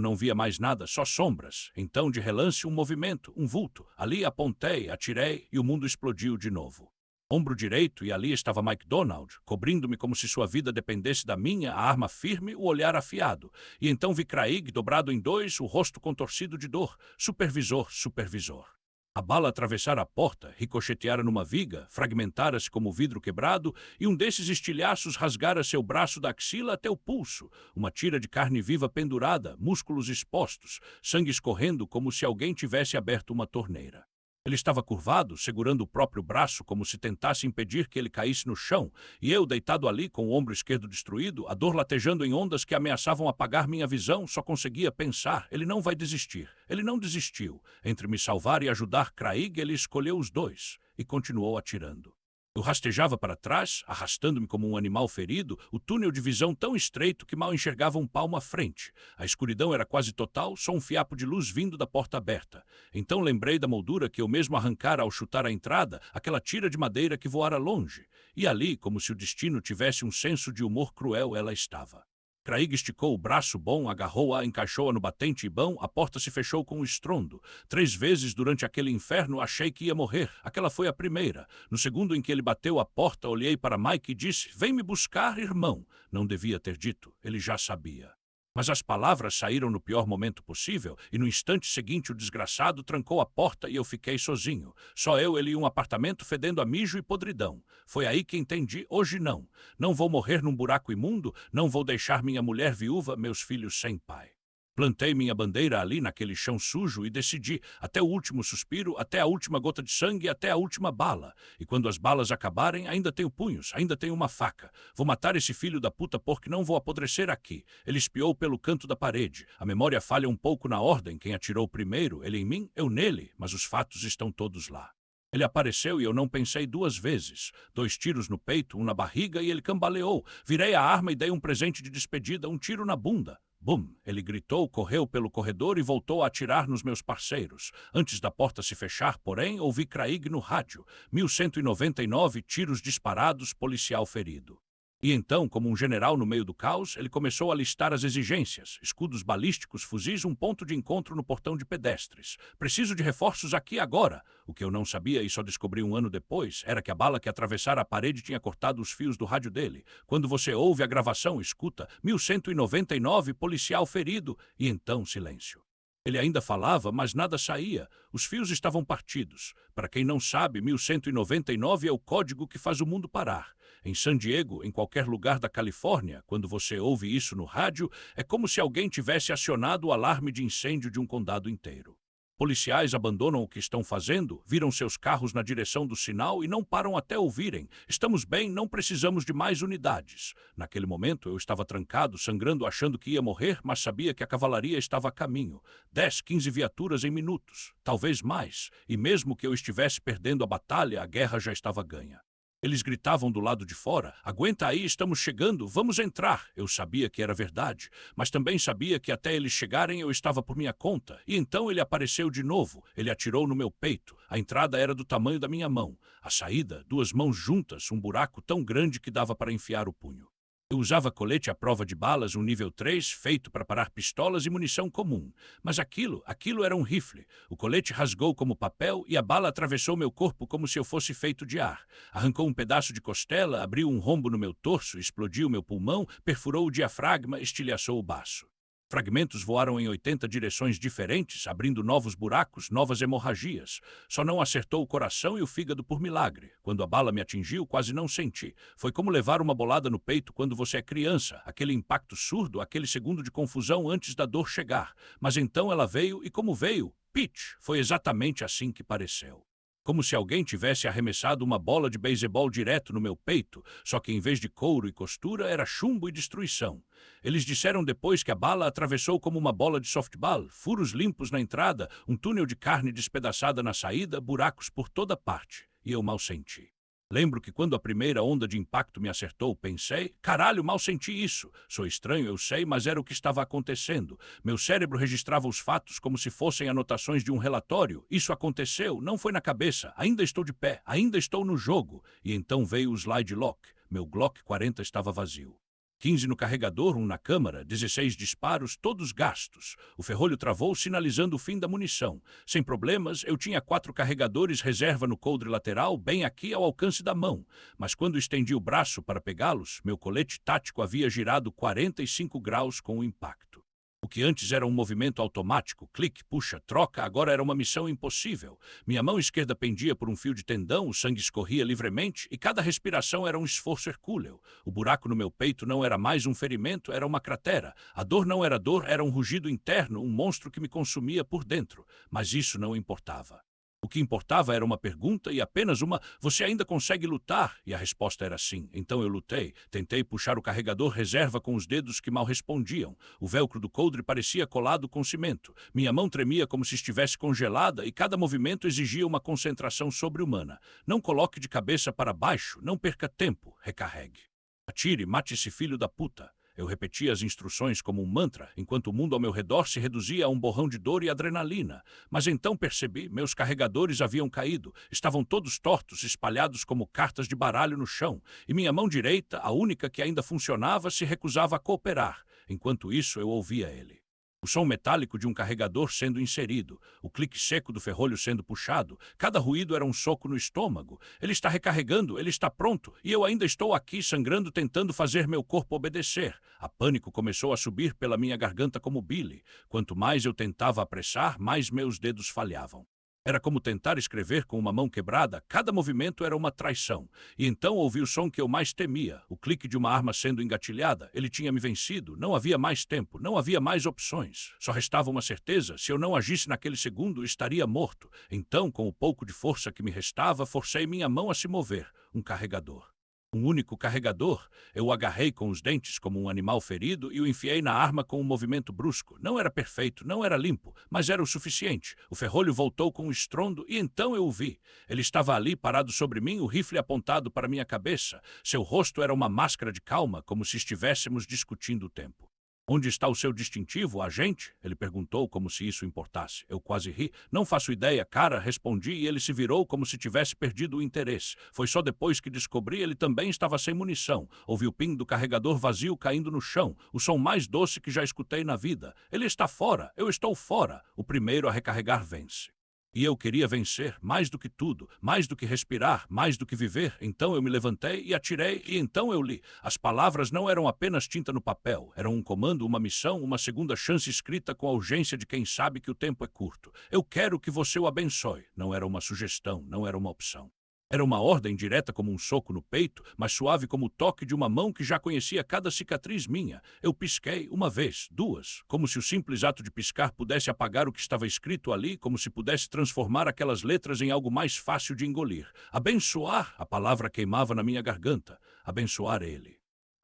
não via mais nada, só sombras. Então, de relance, um movimento, um vulto. Ali apontei, atirei e o mundo explodiu de novo. Ombro direito, e ali estava Mike Donald, cobrindo-me como se sua vida dependesse da minha, a arma firme, o olhar afiado. E então vi Craig dobrado em dois, o rosto contorcido de dor. Supervisor, supervisor. A bala atravessara a porta, ricocheteara numa viga, fragmentara-se como vidro quebrado, e um desses estilhaços rasgara seu braço da axila até o pulso. Uma tira de carne viva pendurada, músculos expostos, sangue escorrendo como se alguém tivesse aberto uma torneira. Ele estava curvado, segurando o próprio braço como se tentasse impedir que ele caísse no chão, e eu, deitado ali com o ombro esquerdo destruído, a dor latejando em ondas que ameaçavam apagar minha visão, só conseguia pensar: ele não vai desistir. Ele não desistiu. Entre me salvar e ajudar Craig, ele escolheu os dois, e continuou atirando. Eu rastejava para trás, arrastando-me como um animal ferido, o túnel de visão tão estreito que mal enxergava um palmo à frente. A escuridão era quase total, só um fiapo de luz vindo da porta aberta. Então lembrei da moldura que eu mesmo arrancara ao chutar a entrada, aquela tira de madeira que voara longe. E ali, como se o destino tivesse um senso de humor cruel, ela estava. Craig esticou o braço bom, agarrou-a, encaixou-a no batente ibão, a porta se fechou com um estrondo. 3 vezes durante aquele inferno achei que ia morrer. Aquela foi a primeira. No segundo em que ele bateu a porta, olhei para Mike e disse: "Vem me buscar, irmão." Não devia ter dito, ele já sabia. Mas as palavras saíram no pior momento possível, e no instante seguinte o desgraçado trancou a porta e eu fiquei sozinho. Só eu, ele e um apartamento fedendo a mijo e podridão. Foi aí que entendi: hoje não. Não vou morrer num buraco imundo, não vou deixar minha mulher viúva, meus filhos sem pai. Plantei minha bandeira ali naquele chão sujo e decidi, até o último suspiro, até a última gota de sangue, até a última bala. E quando as balas acabarem, ainda tenho punhos, ainda tenho uma faca. Vou matar esse filho da puta porque não vou apodrecer aqui. Ele espiou pelo canto da parede. A memória falha um pouco na ordem. Quem atirou primeiro, ele em mim, eu nele, mas os fatos estão todos lá. Ele apareceu e eu não pensei 2 vezes. 2 tiros no peito, um na barriga, e ele cambaleou. Virei a arma e dei um presente de despedida, um tiro na bunda. Bum! Ele gritou, correu pelo corredor e voltou a atirar nos meus parceiros. Antes da porta se fechar, porém, ouvi Craig no rádio. 1199 tiros disparados, policial ferido. E então, como um general no meio do caos, ele começou a listar as exigências: escudos balísticos, fuzis, um ponto de encontro no portão de pedestres. Preciso de reforços aqui agora. O que eu não sabia e só descobri um ano depois era que a bala que atravessara a parede tinha cortado os fios do rádio dele. Quando você ouve a gravação, escuta: 1199, policial ferido, e então silêncio. Ele ainda falava, mas nada saía. Os fios estavam partidos. Para quem não sabe, 1199 é o código que faz o mundo parar. Em San Diego, em qualquer lugar da Califórnia, quando você ouve isso no rádio, é como se alguém tivesse acionado o alarme de incêndio de um condado inteiro. Policiais abandonam o que estão fazendo, viram seus carros na direção do sinal e não param até ouvirem: "Estamos bem, não precisamos de mais unidades." Naquele momento eu estava trancado, sangrando, achando que ia morrer, mas sabia que a cavalaria estava a caminho. 10, 15 viaturas em minutos, talvez mais. E mesmo que eu estivesse perdendo a batalha, a guerra já estava ganha. Eles gritavam do lado de fora: "Aguenta aí, estamos chegando, vamos entrar." Eu sabia que era verdade, mas também sabia que até eles chegarem eu estava por minha conta. E então ele apareceu de novo. Ele atirou no meu peito. A entrada era do tamanho da minha mão. A saída, 2 mãos juntas, um buraco tão grande que dava para enfiar o punho. Eu usava colete à prova de balas, um nível 3, feito para parar pistolas e munição comum. Mas aquilo era um rifle. O colete rasgou como papel e a bala atravessou meu corpo como se eu fosse feito de ar. Arrancou um pedaço de costela, abriu um rombo no meu torso, explodiu meu pulmão, perfurou o diafragma, estilhaçou o baço. Fragmentos voaram em 80 direções diferentes, abrindo novos buracos, novas hemorragias. Só não acertou o coração e o fígado por milagre. Quando a bala me atingiu, quase não senti. Foi como levar uma bolada no peito quando você é criança, aquele impacto surdo, aquele segundo de confusão antes da dor chegar. Mas então ela veio e como veio, pitch, foi exatamente assim que pareceu. Como se alguém tivesse arremessado uma bola de beisebol direto no meu peito, só que em vez de couro e costura era chumbo e destruição. Eles disseram depois que a bala atravessou como uma bola de softball, furos limpos na entrada, um túnel de carne despedaçada na saída, buracos por toda parte. E eu mal senti. Lembro que quando a primeira onda de impacto me acertou, pensei, caralho, mal senti isso. Sou estranho, eu sei, mas era o que estava acontecendo. Meu cérebro registrava os fatos como se fossem anotações de um relatório. Isso aconteceu, não foi na cabeça. Ainda estou de pé, ainda estou no jogo. E então veio o slide lock. Meu Glock 40 estava vazio. 15 no carregador, um na câmara, 16 disparos, todos gastos. O ferrolho travou, sinalizando o fim da munição. Sem problemas, eu tinha 4 carregadores reserva no coldre lateral, bem aqui ao alcance da mão. Mas quando estendi o braço para pegá-los, meu colete tático havia girado 45 graus com o impacto. O que antes era um movimento automático, clique, puxa, troca, agora era uma missão impossível. Minha mão esquerda pendia por um fio de tendão, o sangue escorria livremente e cada respiração era um esforço hercúleo. O buraco no meu peito não era mais um ferimento, era uma cratera. A dor não era dor, era um rugido interno, um monstro que me consumia por dentro. Mas isso não importava. O que importava era uma pergunta e apenas uma: você ainda consegue lutar? E a resposta era sim. Então eu lutei. Tentei puxar o carregador reserva com os dedos que mal respondiam. O velcro do coldre parecia colado com cimento. Minha mão tremia como se estivesse congelada e cada movimento exigia uma concentração sobre-humana. Não coloque de cabeça para baixo, não perca tempo, recarregue. Atire, mate esse filho da puta. Eu repetia as instruções como um mantra, enquanto o mundo ao meu redor se reduzia a um borrão de dor e adrenalina. Mas então percebi, meus carregadores haviam caído, estavam todos tortos, espalhados como cartas de baralho no chão, e minha mão direita, a única que ainda funcionava, se recusava a cooperar. Enquanto isso, eu ouvia ele. O som metálico de um carregador sendo inserido, o clique seco do ferrolho sendo puxado, cada ruído era um soco no estômago. Ele está recarregando, ele está pronto, e eu ainda estou aqui sangrando tentando fazer meu corpo obedecer. A pânico começou a subir pela minha garganta como bile. Quanto mais eu tentava apressar, mais meus dedos falhavam. Era como tentar escrever com uma mão quebrada, cada movimento era uma traição. E então ouvi o som que eu mais temia, o clique de uma arma sendo engatilhada. Ele tinha me vencido, não havia mais tempo, não havia mais opções. Só restava uma certeza, se eu não agisse naquele segundo, estaria morto. Então, com o pouco de força que me restava, forcei minha mão a se mover, um carregador. Um único carregador, eu o agarrei com os dentes como um animal ferido e o enfiei na arma com um movimento brusco. Não era perfeito, não era limpo, mas era o suficiente. O ferrolho voltou com um estrondo e então eu o vi. Ele estava ali, parado sobre mim, o rifle apontado para minha cabeça. Seu rosto era uma máscara de calma, como se estivéssemos discutindo o tempo. Onde está o seu distintivo, agente? Ele perguntou como se isso importasse. Eu quase ri. Não faço ideia, cara, respondi e ele se virou como se tivesse perdido o interesse. Foi só depois que descobri ele também estava sem munição. Ouvi o ping do carregador vazio caindo no chão, o som mais doce que já escutei na vida. Ele está fora, eu estou fora. O primeiro a recarregar vence. E eu queria vencer, mais do que tudo, mais do que respirar, mais do que viver. Então eu me levantei e atirei, e então eu li. As palavras não eram apenas tinta no papel, eram um comando, uma missão, uma segunda chance escrita com a urgência de quem sabe que o tempo é curto. Eu quero que você o abençoe. Não era uma sugestão, não era uma opção. Era uma ordem direta como um soco no peito, mas suave como o toque de uma mão que já conhecia cada cicatriz minha. Eu pisquei uma vez, duas, como se o simples ato de piscar pudesse apagar o que estava escrito ali, como se pudesse transformar aquelas letras em algo mais fácil de engolir. Abençoar, a palavra queimava na minha garganta. Abençoar ele.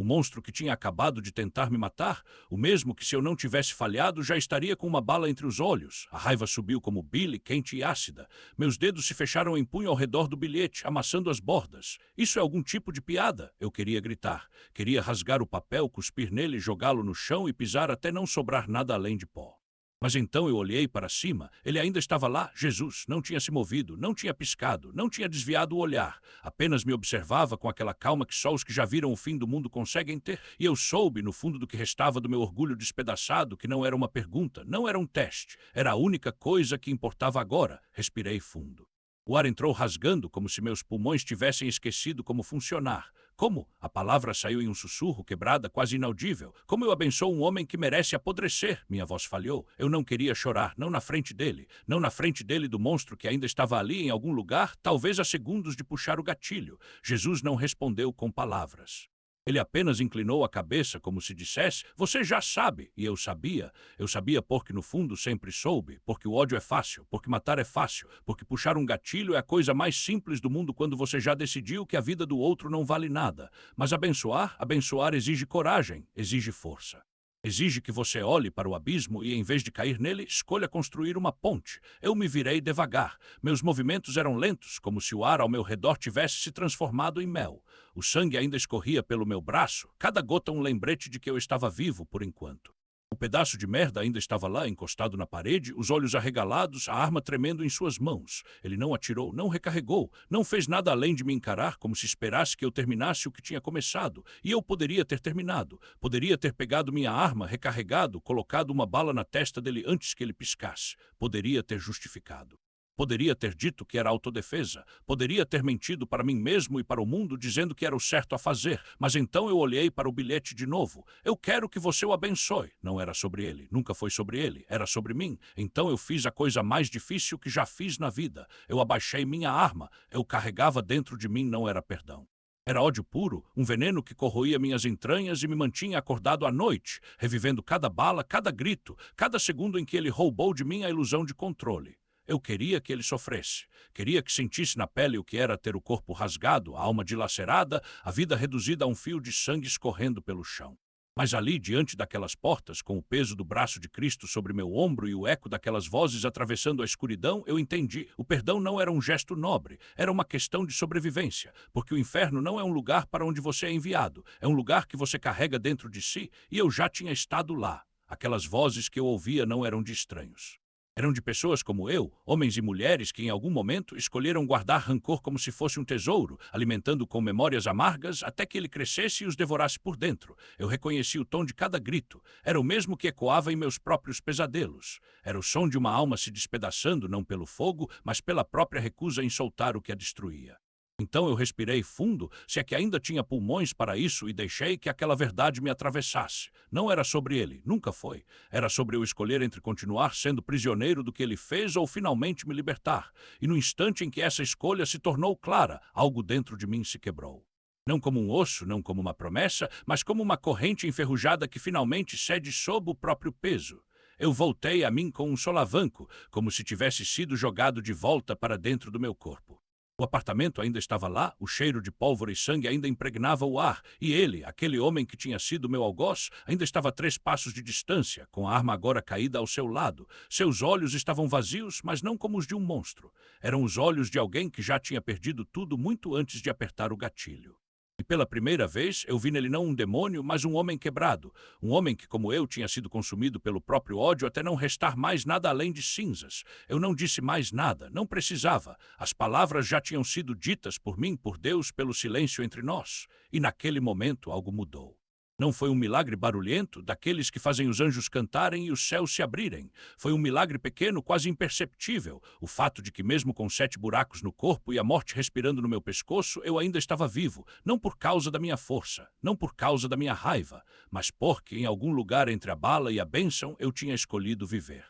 O monstro que tinha acabado de tentar me matar, o mesmo que se eu não tivesse falhado já estaria com uma bala entre os olhos. A raiva subiu como bile, quente e ácida. Meus dedos se fecharam em punho ao redor do bilhete, amassando as bordas. Isso é algum tipo de piada? Eu queria gritar. Queria rasgar o papel, cuspir nele, jogá-lo no chão e pisar até não sobrar nada além de pó. Mas então eu olhei para cima, ele ainda estava lá, Jesus, não tinha se movido, não tinha piscado, não tinha desviado o olhar, apenas me observava com aquela calma que só os que já viram o fim do mundo conseguem ter, e eu soube, no fundo do que restava do meu orgulho despedaçado, que não era uma pergunta, não era um teste, era a única coisa que importava agora. Respirei fundo. O ar entrou rasgando, como se meus pulmões tivessem esquecido como funcionar. Como? A palavra saiu em um sussurro, quebrada, quase inaudível. Como eu abençoo um homem que merece apodrecer? Minha voz falhou. Eu não queria chorar, não na frente dele. Não na frente dele do monstro que ainda estava ali em algum lugar, talvez a segundos de puxar o gatilho. Jesus não respondeu com palavras. Ele apenas inclinou a cabeça como se dissesse, você já sabe, e eu sabia. Eu sabia porque no fundo sempre soube, porque o ódio é fácil, porque matar é fácil, porque puxar um gatilho é a coisa mais simples do mundo quando você já decidiu que a vida do outro não vale nada. Mas abençoar exige coragem, exige força. Exige que você olhe para o abismo e, em vez de cair nele, escolha construir uma ponte. Eu me virei devagar. Meus movimentos eram lentos, como se o ar ao meu redor tivesse se transformado em mel. O sangue ainda escorria pelo meu braço, cada gota um lembrete de que eu estava vivo por enquanto. O pedaço de merda ainda estava lá, encostado na parede, os olhos arregalados, a arma tremendo em suas mãos. Ele não atirou, não recarregou, não fez nada além de me encarar como se esperasse que eu terminasse o que tinha começado. E eu poderia ter terminado. Poderia ter pegado minha arma, recarregado, colocado uma bala na testa dele antes que ele piscasse. Poderia ter justificado. Poderia ter dito que era autodefesa. Poderia ter mentido para mim mesmo e para o mundo dizendo que era o certo a fazer. Mas então eu olhei para o bilhete de novo. Eu quero que você o abençoe. Não era sobre ele. Nunca foi sobre ele. Era sobre mim. Então eu fiz a coisa mais difícil que já fiz na vida. Eu abaixei minha arma. Eu carregava dentro de mim não era perdão. Era ódio puro, um veneno que corroía minhas entranhas e me mantinha acordado à noite, revivendo cada bala, cada grito, cada segundo em que ele roubou de mim a ilusão de controle. Eu queria que ele sofresse. Queria que sentisse na pele o que era ter o corpo rasgado, a alma dilacerada, a vida reduzida a um fio de sangue escorrendo pelo chão. Mas ali, diante daquelas portas, com o peso do braço de Cristo sobre meu ombro e o eco daquelas vozes atravessando a escuridão, eu entendi. O perdão não era um gesto nobre, era uma questão de sobrevivência, porque o inferno não é um lugar para onde você é enviado, é um lugar que você carrega dentro de si, e eu já tinha estado lá. Aquelas vozes que eu ouvia não eram de estranhos. Eram de pessoas como eu, homens e mulheres que em algum momento escolheram guardar rancor como se fosse um tesouro, alimentando com memórias amargas até que ele crescesse e os devorasse por dentro. Eu reconheci o tom de cada grito. Era o mesmo que ecoava em meus próprios pesadelos. Era o som de uma alma se despedaçando não pelo fogo, mas pela própria recusa em soltar o que a destruía. Então eu respirei fundo, se é que ainda tinha pulmões para isso, e deixei que aquela verdade me atravessasse. Não era sobre ele, nunca foi. Era sobre eu escolher entre continuar sendo prisioneiro do que ele fez ou finalmente me libertar. E no instante em que essa escolha se tornou clara, algo dentro de mim se quebrou. Não como um osso, não como uma promessa, mas como uma corrente enferrujada que finalmente cede sob o próprio peso. Eu voltei a mim com um solavanco, como se tivesse sido jogado de volta para dentro do meu corpo. O apartamento ainda estava lá, o cheiro de pólvora e sangue ainda impregnava o ar, e ele, aquele homem que tinha sido meu algoz, ainda estava a 3 passos de distância, com a arma agora caída ao seu lado. Seus olhos estavam vazios, mas não como os de um monstro. Eram os olhos de alguém que já tinha perdido tudo muito antes de apertar o gatilho. E pela primeira vez eu vi nele não um demônio, mas um homem quebrado. Um homem que, como eu, tinha sido consumido pelo próprio ódio até não restar mais nada além de cinzas. Eu não disse mais nada, não precisava. As palavras já tinham sido ditas por mim, por Deus, pelo silêncio entre nós. E naquele momento algo mudou. Não foi um milagre barulhento, daqueles que fazem os anjos cantarem e os céus se abrirem. Foi um milagre pequeno, quase imperceptível. O fato de que, mesmo com 7 buracos no corpo e a morte respirando no meu pescoço, eu ainda estava vivo. Não por causa da minha força, não por causa da minha raiva, mas porque, em algum lugar entre a bala e a bênção, eu tinha escolhido viver.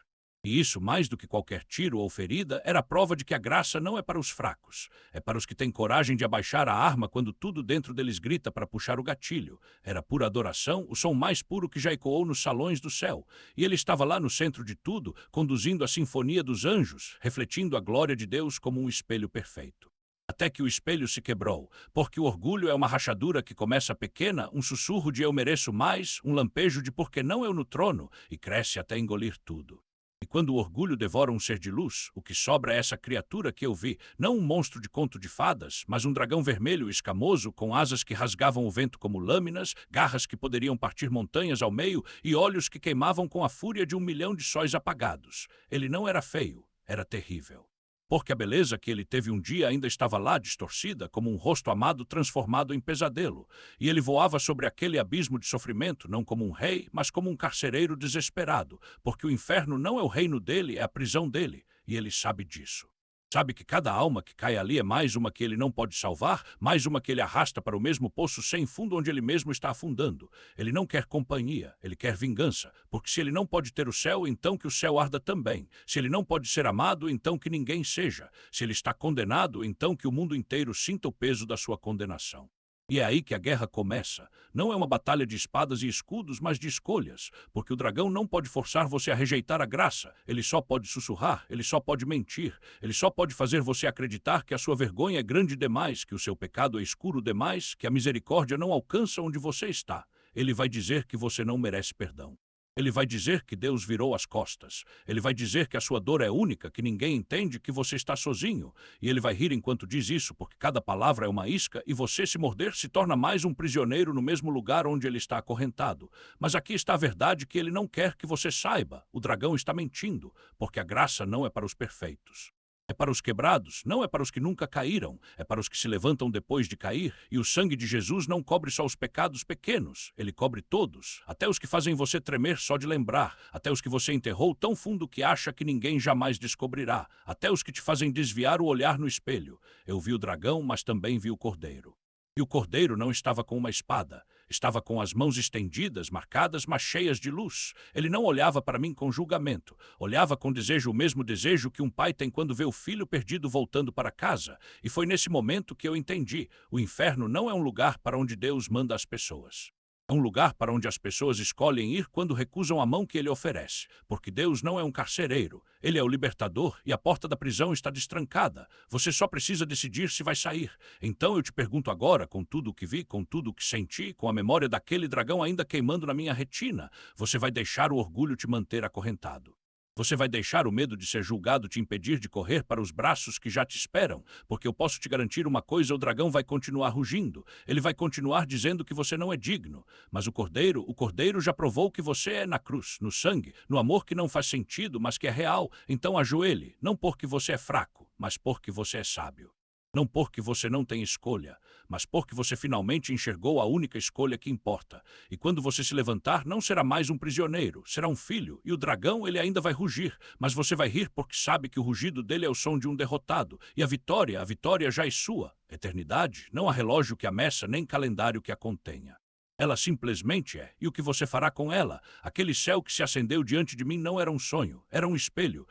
E isso, mais do que qualquer tiro ou ferida, era a prova de que a graça não é para os fracos. É para os que têm coragem de abaixar a arma quando tudo dentro deles grita para puxar o gatilho. Era pura adoração, o som mais puro que já ecoou nos salões do céu. E ele estava lá no centro de tudo, conduzindo a sinfonia dos anjos, refletindo a glória de Deus como um espelho perfeito. Até que o espelho se quebrou, porque o orgulho é uma rachadura que começa pequena, um sussurro de eu mereço mais, um lampejo de por que não eu no trono, e cresce até engolir tudo. E quando o orgulho devora um ser de luz, o que sobra é essa criatura que eu vi, não um monstro de conto de fadas, mas um dragão vermelho escamoso com asas que rasgavam o vento como lâminas, garras que poderiam partir montanhas ao meio e olhos que queimavam com a fúria de 1 milhão de sóis apagados. Ele não era feio, era terrível. Porque a beleza que ele teve um dia ainda estava lá, distorcida, como um rosto amado transformado em pesadelo. E ele voava sobre aquele abismo de sofrimento, não como um rei, mas como um carcereiro desesperado, porque o inferno não é o reino dele, é a prisão dele, e ele sabe disso. Sabe que cada alma que cai ali é mais uma que ele não pode salvar, mais uma que ele arrasta para o mesmo poço sem fundo onde ele mesmo está afundando. Ele não quer companhia, ele quer vingança, porque se ele não pode ter o céu, então que o céu arda também. Se ele não pode ser amado, então que ninguém seja. Se ele está condenado, então que o mundo inteiro sinta o peso da sua condenação. E é aí que a guerra começa. Não é uma batalha de espadas e escudos, mas de escolhas, porque o dragão não pode forçar você a rejeitar a graça, ele só pode sussurrar, ele só pode mentir, ele só pode fazer você acreditar que a sua vergonha é grande demais, que o seu pecado é escuro demais, que a misericórdia não alcança onde você está. Ele vai dizer que você não merece perdão. Ele vai dizer que Deus virou as costas. Ele vai dizer que a sua dor é única, que ninguém entende, que você está sozinho. E ele vai rir enquanto diz isso, porque cada palavra é uma isca e você, se morder, se torna mais um prisioneiro no mesmo lugar onde ele está acorrentado. Mas aqui está a verdade que ele não quer que você saiba. O dragão está mentindo, porque a graça não é para os perfeitos. É para os quebrados, não é para os que nunca caíram, é para os que se levantam depois de cair, e o sangue de Jesus não cobre só os pecados pequenos, ele cobre todos, até os que fazem você tremer só de lembrar, até os que você enterrou tão fundo que acha que ninguém jamais descobrirá, até os que te fazem desviar o olhar no espelho. Eu vi o dragão, mas também vi o cordeiro. E o cordeiro não estava com uma espada, estava com as mãos estendidas, marcadas, mas cheias de luz. Ele não olhava para mim com julgamento, olhava com desejo, o mesmo desejo que um pai tem quando vê o filho perdido voltando para casa. E foi nesse momento que eu entendi: o inferno não é um lugar para onde Deus manda as pessoas. É um lugar para onde as pessoas escolhem ir quando recusam a mão que ele oferece, porque Deus não é um carcereiro, ele é o libertador e a porta da prisão está destrancada. Você só precisa decidir se vai sair. Então eu te pergunto agora, com tudo o que vi, com tudo o que senti, com a memória daquele dragão ainda queimando na minha retina, você vai deixar o orgulho te manter acorrentado? Você vai deixar o medo de ser julgado te impedir de correr para os braços que já te esperam? Porque eu posso te garantir uma coisa: o dragão vai continuar rugindo. Ele vai continuar dizendo que você não é digno. Mas o cordeiro já provou que você é na cruz, no sangue, no amor que não faz sentido, mas que é real. Então ajoelhe, não porque você é fraco, mas porque você é sábio. Não porque você não tem escolha, mas porque você finalmente enxergou a única escolha que importa. E quando você se levantar, não será mais um prisioneiro, será um filho. E o dragão, ele ainda vai rugir, mas você vai rir porque sabe que o rugido dele é o som de um derrotado. E a vitória já é sua. Eternidade, não há relógio que a meça, nem calendário que a contenha. Ela simplesmente é, e o que você fará com ela? Aquele céu que se acendeu diante de mim não era um sonho, era um espelho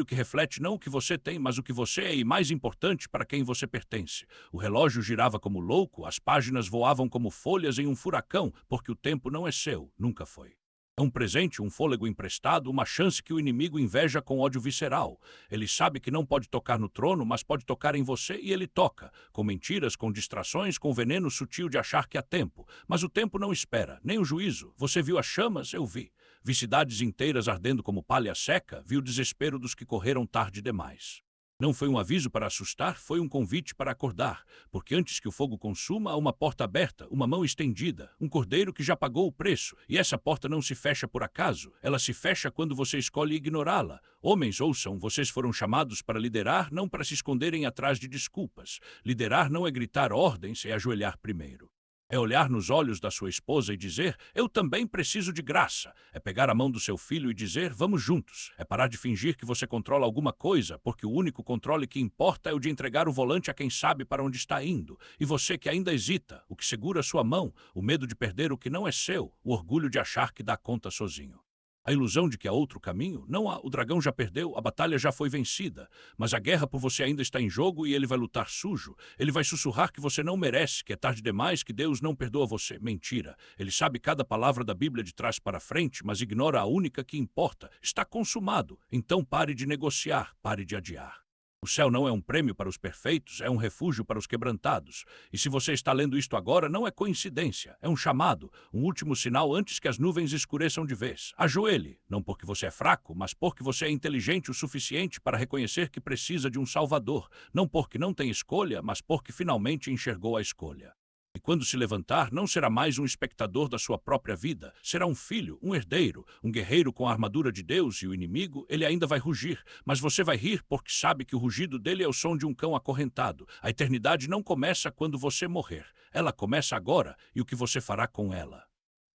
que reflete não o que você tem, mas o que você é, e mais importante, para quem você pertence. O relógio girava como louco, as páginas voavam como folhas em um furacão, porque o tempo não é seu, nunca foi. É um presente, um fôlego emprestado, uma chance que o inimigo inveja com ódio visceral. Ele sabe que não pode tocar no trono, mas pode tocar em você, e ele toca. Com mentiras, com distrações, com veneno sutil de achar que há tempo. Mas o tempo não espera, nem o juízo. Você viu as chamas? Eu vi. Vi cidades inteiras ardendo como palha seca, vi o desespero dos que correram tarde demais. Não foi um aviso para assustar, foi um convite para acordar, porque antes que o fogo consuma, há uma porta aberta, uma mão estendida, um cordeiro que já pagou o preço, e essa porta não se fecha por acaso, ela se fecha quando você escolhe ignorá-la. Homens, ouçam, vocês foram chamados para liderar, não para se esconderem atrás de desculpas. Liderar não é gritar ordens, é ajoelhar primeiro. É olhar nos olhos da sua esposa e dizer: eu também preciso de graça. É pegar a mão do seu filho e dizer: vamos juntos. É parar de fingir que você controla alguma coisa, porque o único controle que importa é o de entregar o volante a quem sabe para onde está indo. E você que ainda hesita, o que segura sua mão, o medo de perder o que não é seu, o orgulho de achar que dá conta sozinho. A ilusão de que há outro caminho? Não há. O dragão já perdeu, a batalha já foi vencida. Mas a guerra por você ainda está em jogo e ele vai lutar sujo. Ele vai sussurrar que você não merece, que é tarde demais, que Deus não perdoa você. Mentira. Ele sabe cada palavra da Bíblia de trás para frente, mas ignora a única que importa. Está consumado. Então pare de negociar, pare de adiar. O céu não é um prêmio para os perfeitos, é um refúgio para os quebrantados. E se você está lendo isto agora, não é coincidência, é um chamado, um último sinal antes que as nuvens escureçam de vez. Ajoelhe, não porque você é fraco, mas porque você é inteligente o suficiente para reconhecer que precisa de um Salvador. Não porque não tem escolha, mas porque finalmente enxergou a escolha. E quando se levantar, não será mais um espectador da sua própria vida. Será um filho, um herdeiro, um guerreiro com a armadura de Deus, e o inimigo, ele ainda vai rugir. Mas você vai rir porque sabe que o rugido dele é o som de um cão acorrentado. A eternidade não começa quando você morrer. Ela começa agora, e o que você fará com ela?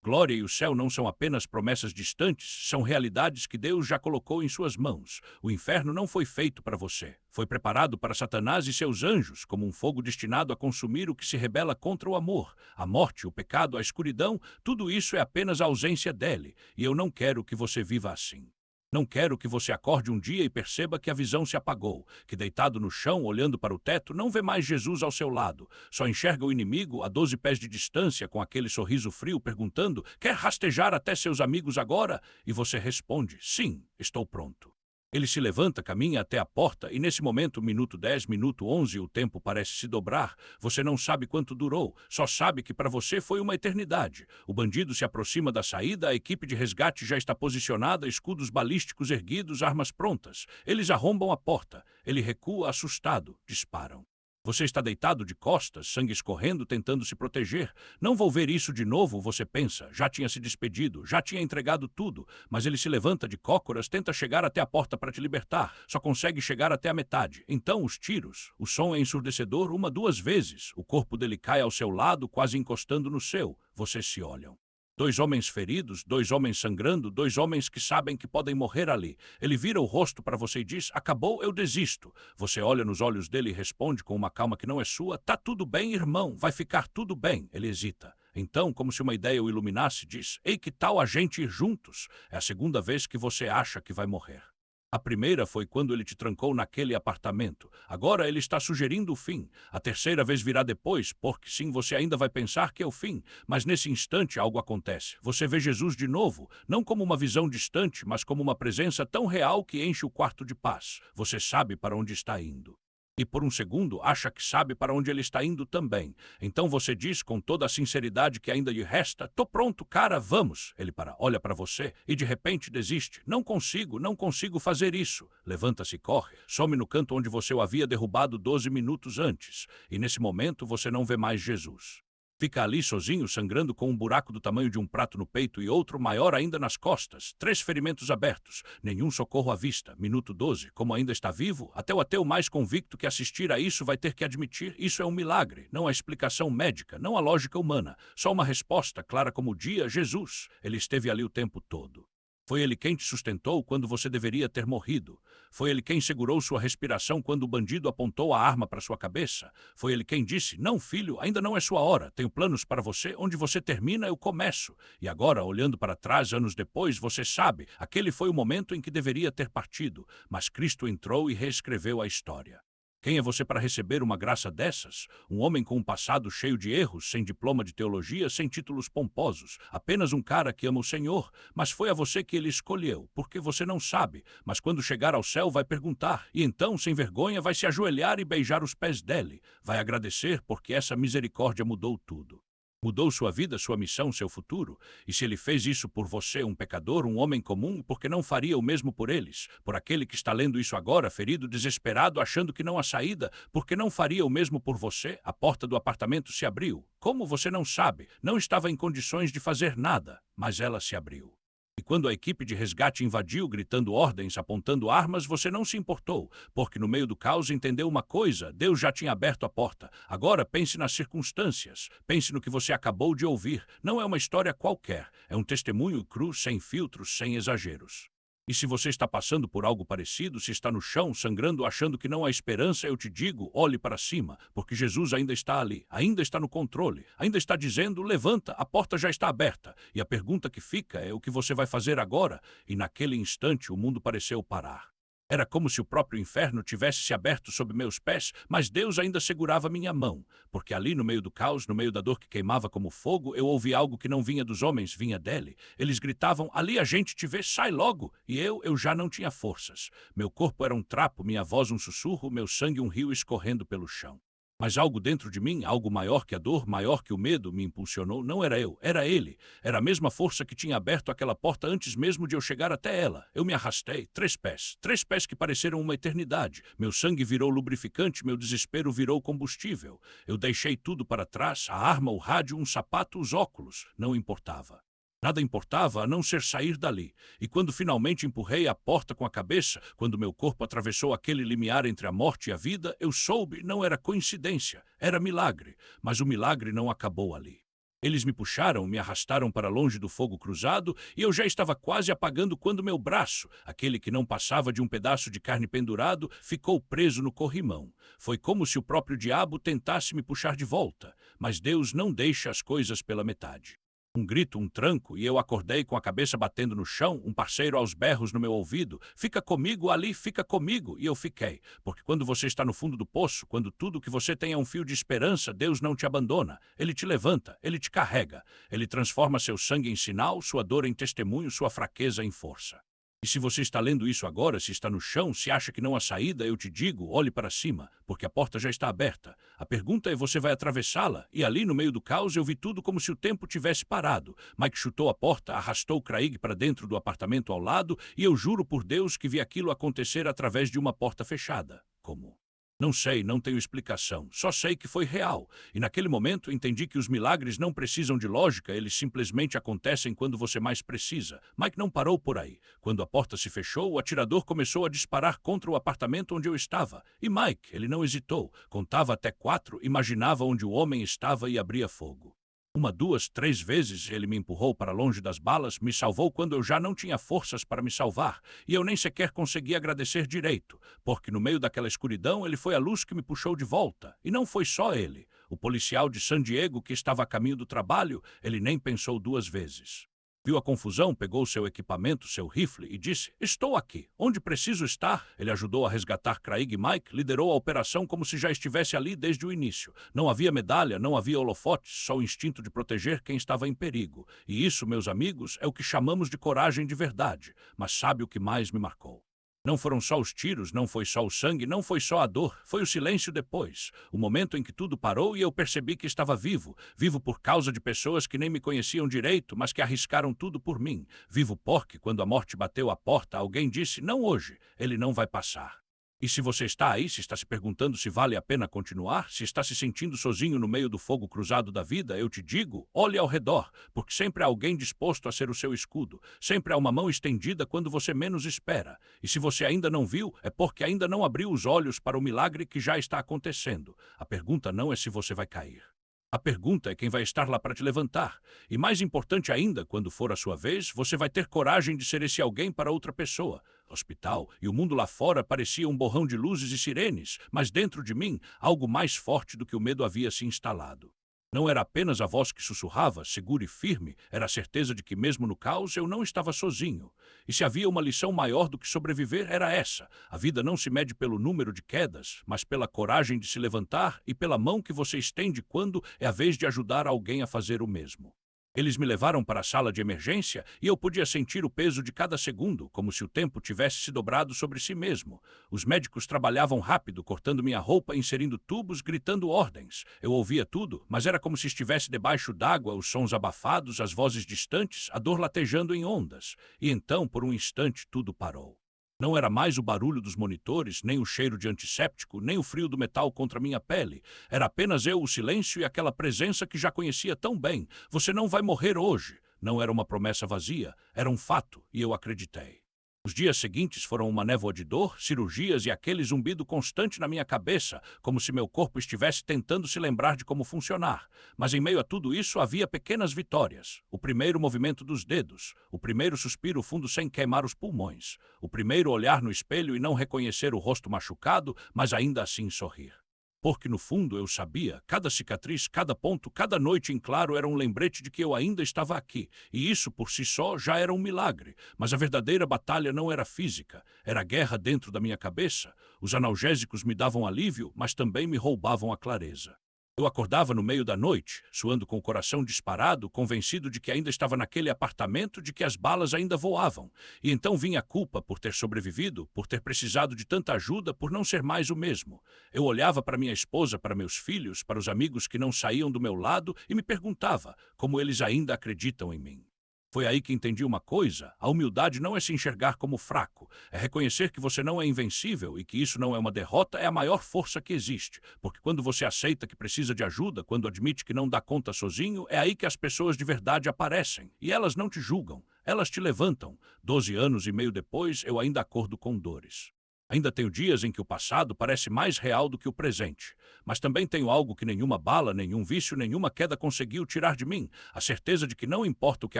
Glória e o céu não são apenas promessas distantes, são realidades que Deus já colocou em suas mãos. O inferno não foi feito para você. Foi preparado para Satanás e seus anjos, como um fogo destinado a consumir o que se rebela contra o amor. A morte, o pecado, a escuridão, tudo isso é apenas a ausência dele. E eu não quero que você viva assim. Não quero que você acorde um dia e perceba que a visão se apagou, que deitado no chão, olhando para o teto, não vê mais Jesus ao seu lado. Só enxerga o inimigo a 12 pés de distância, com aquele sorriso frio, perguntando: quer rastejar até seus amigos agora? E você responde: sim, estou pronto. Ele se levanta, caminha até a porta e nesse momento, minuto 10, minuto 11, o tempo parece se dobrar. Você não sabe quanto durou, só sabe que para você foi uma eternidade. O bandido se aproxima da saída, a equipe de resgate já está posicionada, escudos balísticos erguidos, armas prontas. Eles arrombam a porta. Ele recua assustado, disparam. Você está deitado de costas, sangue escorrendo, tentando se proteger. Não vou ver isso de novo, você pensa. Já tinha se despedido, já tinha entregado tudo. Mas ele se levanta de cócoras, tenta chegar até a porta para te libertar. Só consegue chegar até a metade. Então os tiros. O som é ensurdecedor 1, 2 vezes. O corpo dele cai ao seu lado, quase encostando no seu. Vocês se olham. 2 homens feridos, 2 homens sangrando, 2 homens que sabem que podem morrer ali. Ele vira o rosto para você e diz: acabou, eu desisto. Você olha nos olhos dele e responde com uma calma que não é sua: tá tudo bem, irmão, vai ficar tudo bem. Ele hesita. Então, como se uma ideia o iluminasse, diz: ei, que tal a gente ir juntos? É a segunda vez que você acha que vai morrer. A primeira foi quando ele te trancou naquele apartamento. Agora ele está sugerindo o fim. A terceira vez virá depois, porque sim, você ainda vai pensar que é o fim. Mas nesse instante algo acontece. Você vê Jesus de novo, não como uma visão distante, mas como uma presença tão real que enche o quarto de paz. Você sabe para onde está indo. E por um segundo acha que sabe para onde ele está indo também. Então você diz com toda a sinceridade que ainda lhe resta: tô pronto, cara, vamos. Ele olha para você e de repente desiste. Não consigo fazer isso. Levanta-se e corre. Some no canto onde você o havia derrubado 12 minutos antes. E nesse momento você não vê mais Jesus. Fica ali sozinho, sangrando com um buraco do tamanho de um prato no peito e outro maior ainda nas costas. 3 ferimentos abertos. Nenhum socorro à vista. Minuto 12. Como ainda está vivo, até o ateu mais convicto que assistir a isso vai ter que admitir: isso é um milagre. Não há explicação médica, não há lógica humana. Só uma resposta clara como o dia: Jesus. Ele esteve ali o tempo todo. Foi ele quem te sustentou quando você deveria ter morrido. Foi ele quem segurou sua respiração quando o bandido apontou a arma para sua cabeça. Foi ele quem disse: não, filho, ainda não é sua hora. Tenho planos para você. Onde você termina, eu começo. E agora, olhando para trás, anos depois, você sabe, aquele foi o momento em que deveria ter partido. Mas Cristo entrou e reescreveu a história. Quem é você para receber uma graça dessas? Um homem com um passado cheio de erros, sem diploma de teologia, sem títulos pomposos. Apenas um cara que ama o Senhor. Mas foi a você que ele escolheu, porque você não sabe. Mas quando chegar ao céu vai perguntar. E então, sem vergonha, vai se ajoelhar e beijar os pés dele. Vai agradecer porque essa misericórdia mudou tudo. Mudou sua vida, sua missão, seu futuro. E se ele fez isso por você, um pecador, um homem comum, por que não faria o mesmo por eles? Por aquele que está lendo isso agora, ferido, desesperado, achando que não há saída, por que não faria o mesmo por você? A porta do apartamento se abriu. Como você não sabe? Não estava em condições de fazer nada, mas ela se abriu. E quando a equipe de resgate invadiu, gritando ordens, apontando armas, você não se importou, porque no meio do caos entendeu uma coisa: Deus já tinha aberto a porta. Agora pense nas circunstâncias, pense no que você acabou de ouvir. Não é uma história qualquer, é um testemunho cru, sem filtros, sem exageros. E se você está passando por algo parecido, se está no chão, sangrando, achando que não há esperança, eu te digo: olhe para cima, porque Jesus ainda está ali, ainda está no controle, ainda está dizendo: levanta, a porta já está aberta. E a pergunta que fica é: o que você vai fazer agora? E naquele instante o mundo pareceu parar. Era como se o próprio inferno tivesse se aberto sob meus pés, mas Deus ainda segurava minha mão, porque ali no meio do caos, no meio da dor que queimava como fogo, eu ouvi algo que não vinha dos homens, vinha dele. Eles gritavam: ali a gente te vê, sai logo! E eu já não tinha forças. Meu corpo era um trapo, minha voz um sussurro, meu sangue um rio escorrendo pelo chão. Mas algo dentro de mim, algo maior que a dor, maior que o medo, me impulsionou. Não era eu, era ele. Era a mesma força que tinha aberto aquela porta antes mesmo de eu chegar até ela. Eu me arrastei, 3 pés que pareceram uma eternidade. Meu sangue virou lubrificante, meu desespero virou combustível. Eu deixei tudo para trás, a arma, o rádio, um sapato, os óculos. Não importava. Nada importava a não ser sair dali. E quando finalmente empurrei a porta com a cabeça, quando meu corpo atravessou aquele limiar entre a morte e a vida, eu soube, não era coincidência, era milagre. Mas o milagre não acabou ali. Eles me puxaram, me arrastaram para longe do fogo cruzado e eu já estava quase apagando quando meu braço, aquele que não passava de um pedaço de carne pendurado, ficou preso no corrimão. Foi como se o próprio diabo tentasse me puxar de volta. Mas Deus não deixa as coisas pela metade. Um grito, um tranco, e eu acordei com a cabeça batendo no chão, um parceiro aos berros no meu ouvido. Fica comigo ali, fica comigo. E eu fiquei. Porque quando você está no fundo do poço, quando tudo que você tem é um fio de esperança, Deus não te abandona. Ele te levanta, ele te carrega. Ele transforma seu sangue em sinal, sua dor em testemunho, sua fraqueza em força. E se você está lendo isso agora, se está no chão, se acha que não há saída, eu te digo, olhe para cima, porque a porta já está aberta. A pergunta é: você vai atravessá-la? E ali, no meio do caos, eu vi tudo como se o tempo tivesse parado. Mike chutou a porta, arrastou Craig para dentro do apartamento ao lado, e eu juro por Deus que vi aquilo acontecer através de uma porta fechada. Como? Não sei, não tenho explicação. Só sei que foi real. E naquele momento entendi que os milagres não precisam de lógica, eles simplesmente acontecem quando você mais precisa. Mike não parou por aí. Quando a porta se fechou, o atirador começou a disparar contra o apartamento onde eu estava. E Mike, ele não hesitou. Contava até 4, imaginava onde o homem estava e abria fogo. 1, 2, 3 vezes ele me empurrou para longe das balas, me salvou quando eu já não tinha forças para me salvar, e eu nem sequer consegui agradecer direito, porque no meio daquela escuridão ele foi a luz que me puxou de volta. E não foi só ele. O policial de San Diego que estava a caminho do trabalho, ele nem pensou 2 vezes. Viu a confusão, pegou seu equipamento, seu rifle e disse: "Estou aqui. Onde preciso estar?" Ele ajudou a resgatar Craig e Mike, liderou a operação como se já estivesse ali desde o início. Não havia medalha, não havia holofotes, só o instinto de proteger quem estava em perigo. E isso, meus amigos, é o que chamamos de coragem de verdade. Mas sabe o que mais me marcou? Não foram só os tiros, não foi só o sangue, não foi só a dor, foi o silêncio depois. O momento em que tudo parou e eu percebi que estava vivo. Vivo por causa de pessoas que nem me conheciam direito, mas que arriscaram tudo por mim. Vivo porque, quando a morte bateu à porta, alguém disse: "Não hoje, ele não vai passar." E se você está aí, se está se perguntando se vale a pena continuar, se está se sentindo sozinho no meio do fogo cruzado da vida, eu te digo, olhe ao redor, porque sempre há alguém disposto a ser o seu escudo. Sempre há uma mão estendida quando você menos espera. E se você ainda não viu, é porque ainda não abriu os olhos para o milagre que já está acontecendo. A pergunta não é se você vai cair. A pergunta é quem vai estar lá para te levantar. E mais importante ainda, quando for a sua vez, você vai ter coragem de ser esse alguém para outra pessoa. Hospital e o mundo lá fora parecia um borrão de luzes e sirenes, mas dentro de mim, algo mais forte do que o medo havia se instalado. Não era apenas a voz que sussurrava, segura e firme, era a certeza de que mesmo no caos eu não estava sozinho. E se havia uma lição maior do que sobreviver, era essa. A vida não se mede pelo número de quedas, mas pela coragem de se levantar e pela mão que você estende quando é a vez de ajudar alguém a fazer o mesmo. Eles me levaram para a sala de emergência e eu podia sentir o peso de cada segundo, como se o tempo tivesse se dobrado sobre si mesmo. Os médicos trabalhavam rápido, cortando minha roupa, inserindo tubos, gritando ordens. Eu ouvia tudo, mas era como se estivesse debaixo d'água, os sons abafados, as vozes distantes, a dor latejando em ondas. E então, por um instante, tudo parou. Não era mais o barulho dos monitores, nem o cheiro de antisséptico, nem o frio do metal contra minha pele. Era apenas eu, o silêncio e aquela presença que já conhecia tão bem. Você não vai morrer hoje. Não era uma promessa vazia, era um fato, e eu acreditei. Os dias seguintes foram uma névoa de dor, cirurgias e aquele zumbido constante na minha cabeça, como se meu corpo estivesse tentando se lembrar de como funcionar. Mas em meio a tudo isso havia pequenas vitórias. O primeiro movimento dos dedos, o primeiro suspiro fundo sem queimar os pulmões, o primeiro olhar no espelho e não reconhecer o rosto machucado, mas ainda assim sorrir. Porque no fundo eu sabia, cada cicatriz, cada ponto, cada noite em claro era um lembrete de que eu ainda estava aqui, e isso por si só já era um milagre. Mas a verdadeira batalha não era física, era guerra dentro da minha cabeça. Os analgésicos me davam alívio, mas também me roubavam a clareza. Eu acordava no meio da noite, suando com o coração disparado, convencido de que ainda estava naquele apartamento, de que as balas ainda voavam. E então vinha a culpa por ter sobrevivido, por ter precisado de tanta ajuda, por não ser mais o mesmo. Eu olhava para minha esposa, para meus filhos, para os amigos que não saíam do meu lado e me perguntava como eles ainda acreditam em mim. Foi aí que entendi uma coisa: a humildade não é se enxergar como fraco, é reconhecer que você não é invencível e que isso não é uma derrota, é a maior força que existe. Porque quando você aceita que precisa de ajuda, quando admite que não dá conta sozinho, é aí que as pessoas de verdade aparecem. E elas não te julgam, elas te levantam. 12 anos e meio depois, eu ainda acordo com dores. Ainda tenho dias em que o passado parece mais real do que o presente. Mas também tenho algo que nenhuma bala, nenhum vício, nenhuma queda conseguiu tirar de mim. A certeza de que não importa o que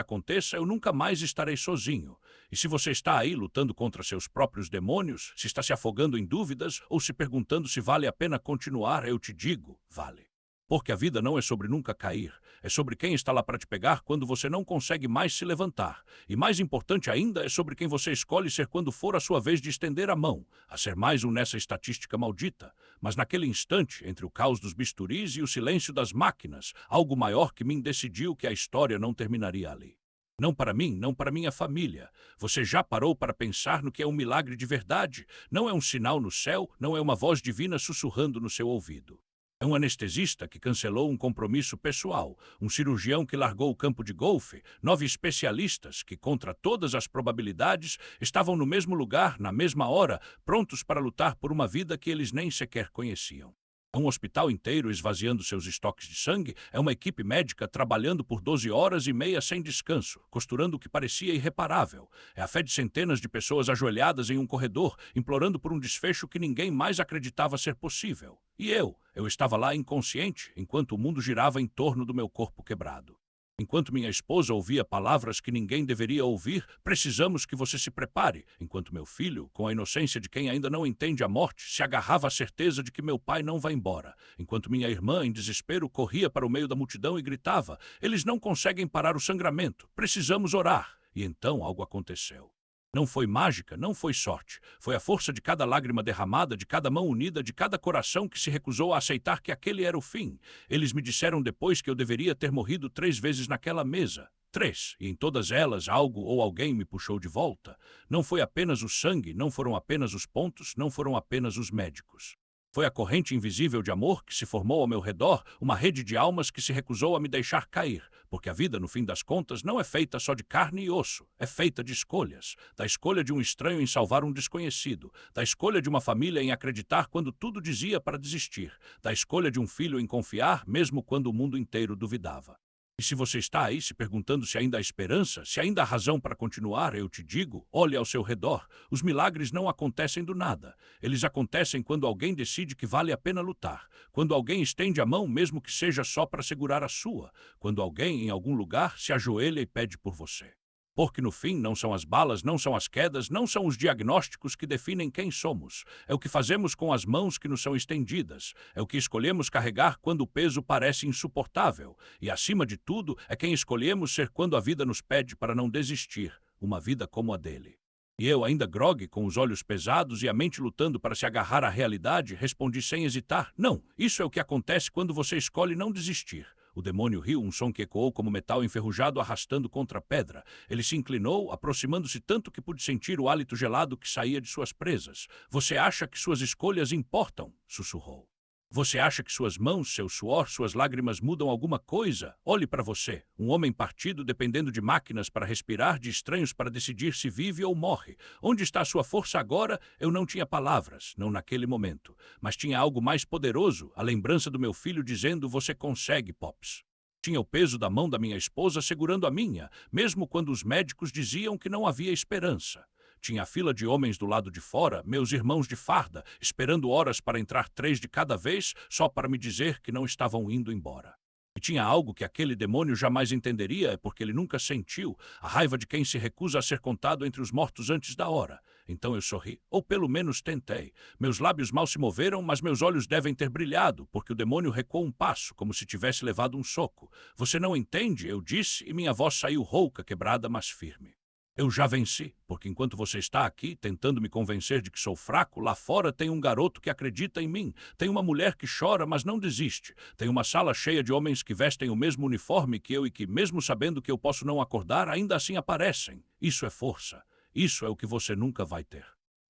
aconteça, eu nunca mais estarei sozinho. E se você está aí lutando contra seus próprios demônios, se está se afogando em dúvidas ou se perguntando se vale a pena continuar, eu te digo, vale. Porque a vida não é sobre nunca cair, é sobre quem está lá para te pegar quando você não consegue mais se levantar. E mais importante ainda, é sobre quem você escolhe ser quando for a sua vez de estender a mão, a ser mais um nessa estatística maldita. Mas naquele instante, entre o caos dos bisturis e o silêncio das máquinas, algo maior que mim decidiu que a história não terminaria ali. Não para mim, não para minha família. Você já parou para pensar no que é um milagre de verdade? Não é um sinal no céu, não é uma voz divina sussurrando no seu ouvido. É um anestesista que cancelou um compromisso pessoal, um cirurgião que largou o campo de golfe, 9 especialistas que, contra todas as probabilidades, estavam no mesmo lugar, na mesma hora, prontos para lutar por uma vida que eles nem sequer conheciam. É um hospital inteiro esvaziando seus estoques de sangue, é uma equipe médica trabalhando por 12 horas e meia sem descanso, costurando o que parecia irreparável. É a fé de centenas de pessoas ajoelhadas em um corredor, implorando por um desfecho que ninguém mais acreditava ser possível. E eu estava lá inconsciente, enquanto o mundo girava em torno do meu corpo quebrado. Enquanto minha esposa ouvia palavras que ninguém deveria ouvir, precisamos que você se prepare. Enquanto meu filho, com a inocência de quem ainda não entende a morte, se agarrava à certeza de que meu pai não vai embora. Enquanto minha irmã, em desespero, corria para o meio da multidão e gritava: eles não conseguem parar o sangramento, precisamos orar. E então algo aconteceu. Não foi mágica, não foi sorte. Foi a força de cada lágrima derramada, de cada mão unida, de cada coração que se recusou a aceitar que aquele era o fim. Eles me disseram depois que eu deveria ter morrido 3 vezes naquela mesa. 3, e em todas elas algo ou alguém me puxou de volta. Não foi apenas o sangue, não foram apenas os pontos, não foram apenas os médicos. Foi a corrente invisível de amor que se formou ao meu redor, uma rede de almas que se recusou a me deixar cair, porque a vida, no fim das contas, não é feita só de carne e osso, é feita de escolhas. Da escolha de um estranho em salvar um desconhecido, da escolha de uma família em acreditar quando tudo dizia para desistir, da escolha de um filho em confiar mesmo quando o mundo inteiro duvidava. E se você está aí se perguntando se ainda há esperança, se ainda há razão para continuar, eu te digo, olhe ao seu redor. Os milagres não acontecem do nada. Eles acontecem quando alguém decide que vale a pena lutar. Quando alguém estende a mão, mesmo que seja só para segurar a sua. Quando alguém, em algum lugar, se ajoelha e pede por você. Porque no fim não são as balas, não são as quedas, não são os diagnósticos que definem quem somos. É o que fazemos com as mãos que nos são estendidas. É o que escolhemos carregar quando o peso parece insuportável. E, acima de tudo, é quem escolhemos ser quando a vida nos pede para não desistir. Uma vida como a dele. E eu, ainda grogue, com os olhos pesados e a mente lutando para se agarrar à realidade, respondi sem hesitar: não, isso é o que acontece quando você escolhe não desistir. O demônio riu, um som que ecoou como metal enferrujado arrastando contra a pedra. Ele se inclinou, aproximando-se tanto que pude sentir o hálito gelado que saía de suas presas. Você acha que suas escolhas importam? Sussurrou. Você acha que suas mãos, seu suor, suas lágrimas mudam alguma coisa? Olhe para você, um homem partido dependendo de máquinas para respirar, de estranhos para decidir se vive ou morre. Onde está a sua força agora? Eu não tinha palavras, não naquele momento. Mas tinha algo mais poderoso, a lembrança do meu filho dizendo: você consegue, Pops. Tinha o peso da mão da minha esposa segurando a minha, mesmo quando os médicos diziam que não havia esperança. Tinha a fila de homens do lado de fora, meus irmãos de farda, esperando horas para entrar 3 de cada vez, só para me dizer que não estavam indo embora. E tinha algo que aquele demônio jamais entenderia, porque ele nunca sentiu, a raiva de quem se recusa a ser contado entre os mortos antes da hora. Então eu sorri, ou pelo menos tentei. Meus lábios mal se moveram, mas meus olhos devem ter brilhado, porque o demônio recuou um passo, como se tivesse levado um soco. Você não entende? Eu disse, e minha voz saiu rouca, quebrada, mas firme. Eu já venci, porque enquanto você está aqui tentando me convencer de que sou fraco, lá fora tem um garoto que acredita em mim, tem uma mulher que chora, mas não desiste, tem uma sala cheia de homens que vestem o mesmo uniforme que eu e que, mesmo sabendo que eu posso não acordar, ainda assim aparecem. Isso é força. Isso é o que você nunca vai ter.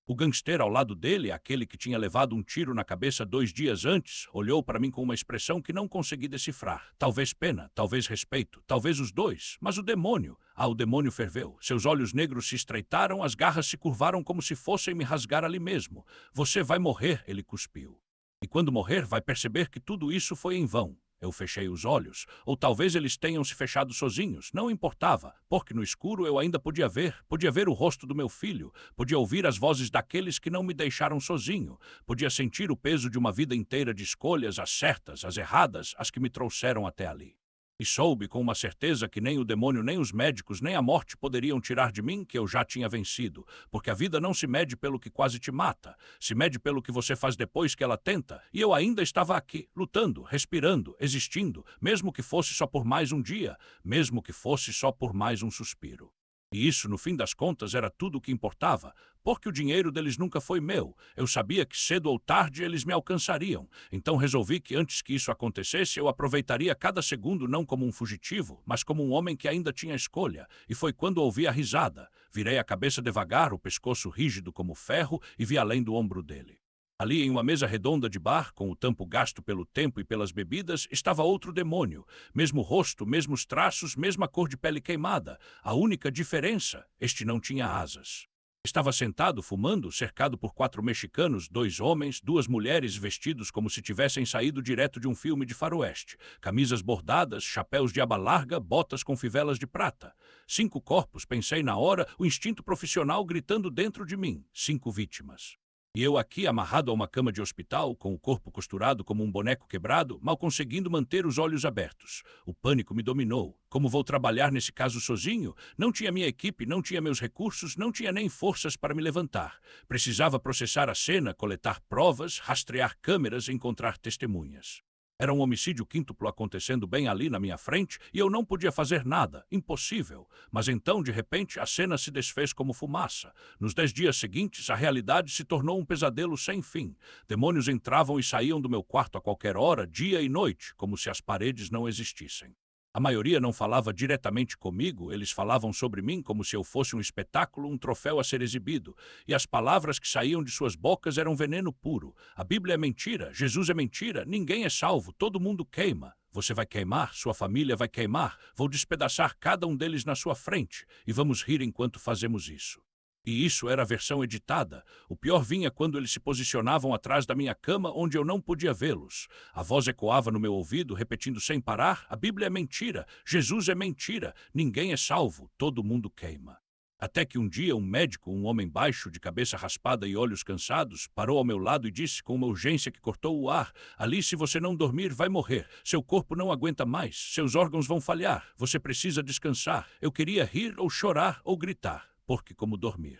O gangster ao lado dele, aquele que tinha levado um tiro na cabeça 2 dias antes, olhou para mim com uma expressão que não consegui decifrar. Talvez pena, talvez respeito, talvez os dois, mas o demônio. O demônio ferveu. Seus olhos negros se estreitaram, as garras se curvaram como se fossem me rasgar ali mesmo. Você vai morrer, ele cuspiu. E quando morrer, vai perceber que tudo isso foi em vão. Eu fechei os olhos, ou talvez eles tenham se fechado sozinhos, não importava, porque no escuro eu ainda podia ver o rosto do meu filho, podia ouvir as vozes daqueles que não me deixaram sozinho, podia sentir o peso de uma vida inteira de escolhas, as certas, as erradas, as que me trouxeram até ali. E soube com uma certeza que nem o demônio, nem os médicos, nem a morte poderiam tirar de mim que eu já tinha vencido, porque a vida não se mede pelo que quase te mata, se mede pelo que você faz depois que ela tenta, e eu ainda estava aqui, lutando, respirando, existindo, mesmo que fosse só por mais um dia, mesmo que fosse só por mais um suspiro. E isso, no fim das contas, era tudo o que importava, porque o dinheiro deles nunca foi meu. Eu sabia que cedo ou tarde eles me alcançariam. Então resolvi que antes que isso acontecesse, eu aproveitaria cada segundo não como um fugitivo, mas como um homem que ainda tinha escolha. E foi quando ouvi a risada. Virei a cabeça devagar, o pescoço rígido como ferro, e vi além do ombro dele. Ali, em uma mesa redonda de bar, com o tampo gasto pelo tempo e pelas bebidas, estava outro demônio. Mesmo rosto, mesmos traços, mesma cor de pele queimada. A única diferença, este não tinha asas. Estava sentado, fumando, cercado por 4 mexicanos, 2 homens, 2 mulheres vestidos como se tivessem saído direto de um filme de faroeste. Camisas bordadas, chapéus de aba larga, botas com fivelas de prata. 5 corpos, pensei na hora, o instinto profissional gritando dentro de mim. 5 vítimas. E eu aqui, amarrado a uma cama de hospital, com o corpo costurado como um boneco quebrado, mal conseguindo manter os olhos abertos. O pânico me dominou. Como vou trabalhar nesse caso sozinho? Não tinha minha equipe, não tinha meus recursos, não tinha nem forças para me levantar. Precisava processar a cena, coletar provas, rastrear câmeras, encontrar testemunhas. Era um homicídio quíntuplo acontecendo bem ali na minha frente e eu não podia fazer nada, impossível. Mas então, de repente, a cena se desfez como fumaça. Nos 10 dias seguintes, a realidade se tornou um pesadelo sem fim. Demônios entravam e saíam do meu quarto a qualquer hora, dia e noite, como se as paredes não existissem. A maioria não falava diretamente comigo, eles falavam sobre mim como se eu fosse um espetáculo, um troféu a ser exibido. E as palavras que saíam de suas bocas eram veneno puro. A Bíblia é mentira, Jesus é mentira, ninguém é salvo, todo mundo queima. Você vai queimar, sua família vai queimar, vou despedaçar cada um deles na sua frente, e vamos rir enquanto fazemos isso. E isso era a versão editada. O pior vinha quando eles se posicionavam atrás da minha cama, onde eu não podia vê-los. A voz ecoava no meu ouvido, repetindo sem parar: a Bíblia é mentira, Jesus é mentira, ninguém é salvo, todo mundo queima. Até que um dia um médico, um homem baixo, de cabeça raspada e olhos cansados, parou ao meu lado e disse com uma urgência que cortou o ar: ali, se você não dormir, vai morrer. Seu corpo não aguenta mais, seus órgãos vão falhar, você precisa descansar. Eu queria rir ou chorar ou gritar. Porque como dormir?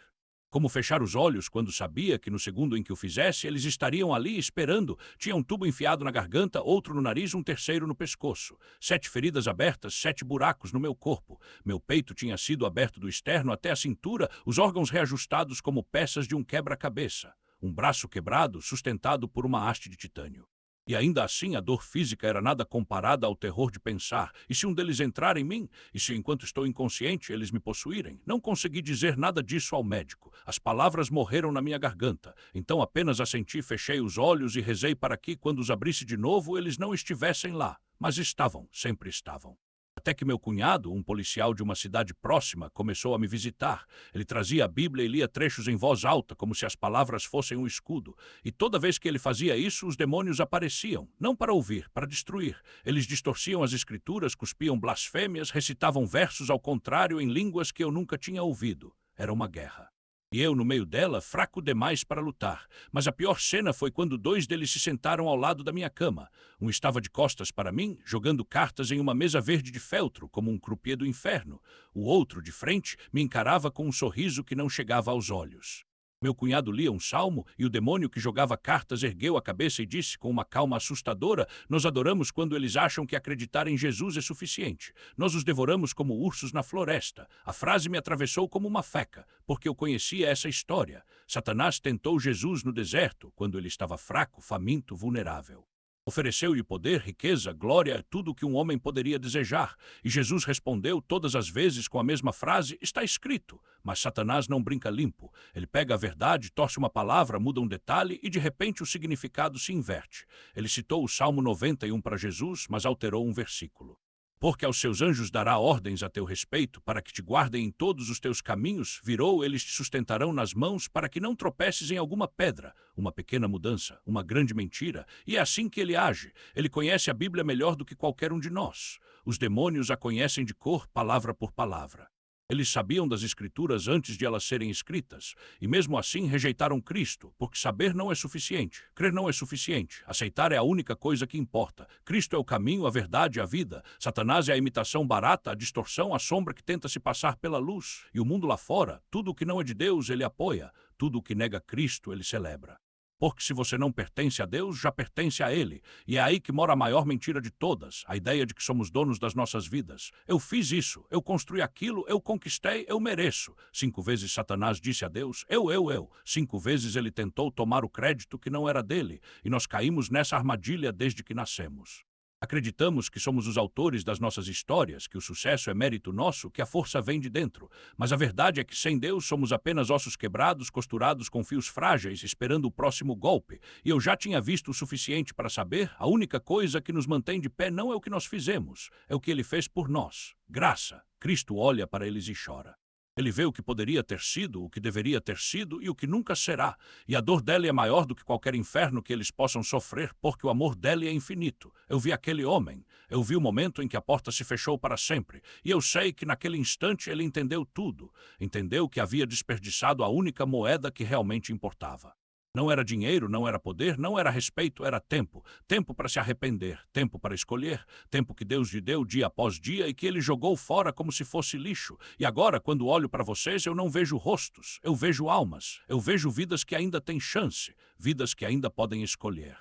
Como fechar os olhos quando sabia que no segundo em que o fizesse, eles estariam ali esperando? Tinha um tubo enfiado na garganta, outro no nariz, um terceiro no pescoço. 7 feridas abertas, 7 buracos no meu corpo. Meu peito tinha sido aberto do externo até a cintura, os órgãos reajustados como peças de um quebra-cabeça. Um braço quebrado, sustentado por uma haste de titânio. E ainda assim a dor física era nada comparada ao terror de pensar: e se um deles entrar em mim? E se enquanto estou inconsciente eles me possuírem? Não consegui dizer nada disso ao médico. As palavras morreram na minha garganta. Então apenas assenti, fechei os olhos e rezei para que, quando os abrisse de novo, eles não estivessem lá. Mas estavam, sempre estavam. Até que meu cunhado, um policial de uma cidade próxima, começou a me visitar. Ele trazia a Bíblia e lia trechos em voz alta, como se as palavras fossem um escudo. E toda vez que ele fazia isso, os demônios apareciam. Não para ouvir, para destruir. Eles distorciam as escrituras, cuspiam blasfêmias, recitavam versos ao contrário em línguas que eu nunca tinha ouvido. Era uma guerra. E eu, no meio dela, fraco demais para lutar. Mas a pior cena foi quando 2 deles se sentaram ao lado da minha cama. Um estava de costas para mim, jogando cartas em uma mesa verde de feltro, como um croupier do inferno. O outro, de frente, me encarava com um sorriso que não chegava aos olhos. Meu cunhado lia um salmo e o demônio que jogava cartas ergueu a cabeça e disse com uma calma assustadora: nós adoramos quando eles acham que acreditar em Jesus é suficiente. Nós os devoramos como ursos na floresta. A frase me atravessou como uma faca, porque eu conhecia essa história. Satanás tentou Jesus no deserto, quando ele estava fraco, faminto, vulnerável. Ofereceu-lhe poder, riqueza, glória, tudo o que um homem poderia desejar. E Jesus respondeu todas as vezes com a mesma frase: está escrito. Mas Satanás não brinca limpo. Ele pega a verdade, torce uma palavra, muda um detalhe e de repente o significado se inverte. Ele citou o Salmo 91 para Jesus, mas alterou um versículo. Porque aos seus anjos dará ordens a teu respeito, para que te guardem em todos os teus caminhos, virou, eles te sustentarão nas mãos, para que não tropeces em alguma pedra. Uma pequena mudança, uma grande mentira, e é assim que ele age. Ele conhece a Bíblia melhor do que qualquer um de nós. Os demônios a conhecem de cor, palavra por palavra. Eles sabiam das Escrituras antes de elas serem escritas, e mesmo assim rejeitaram Cristo, porque saber não é suficiente, crer não é suficiente, aceitar é a única coisa que importa. Cristo é o caminho, a verdade e a vida. Satanás é a imitação barata, a distorção, a sombra que tenta se passar pela luz. E o mundo lá fora, tudo o que não é de Deus, ele apoia, tudo o que nega Cristo, ele celebra. Porque se você não pertence a Deus, já pertence a Ele. E é aí que mora a maior mentira de todas, a ideia de que somos donos das nossas vidas. Eu fiz isso, eu construí aquilo, eu conquistei, eu mereço. 5 vezes Satanás disse a Deus, eu. 5 vezes ele tentou tomar o crédito que não era dele, e nós caímos nessa armadilha desde que nascemos. Acreditamos que somos os autores das nossas histórias, que o sucesso é mérito nosso, que a força vem de dentro. Mas a verdade é que sem Deus somos apenas ossos quebrados, costurados com fios frágeis, esperando o próximo golpe. E eu já tinha visto o suficiente para saber, a única coisa que nos mantém de pé não é o que nós fizemos, é o que Ele fez por nós. Graça. Cristo olha para eles e chora. Ele vê o que poderia ter sido, o que deveria ter sido e o que nunca será. E a dor dele é maior do que qualquer inferno que eles possam sofrer, porque o amor dele é infinito. Eu vi aquele homem. Eu vi o momento em que a porta se fechou para sempre. E eu sei que naquele instante ele entendeu tudo. Entendeu que havia desperdiçado a única moeda que realmente importava. Não era dinheiro, não era poder, não era respeito, era tempo. Tempo para se arrepender, tempo para escolher, tempo que Deus lhe deu dia após dia e que ele jogou fora como se fosse lixo. E agora, quando olho para vocês, eu não vejo rostos, eu vejo almas, eu vejo vidas que ainda têm chance, vidas que ainda podem escolher.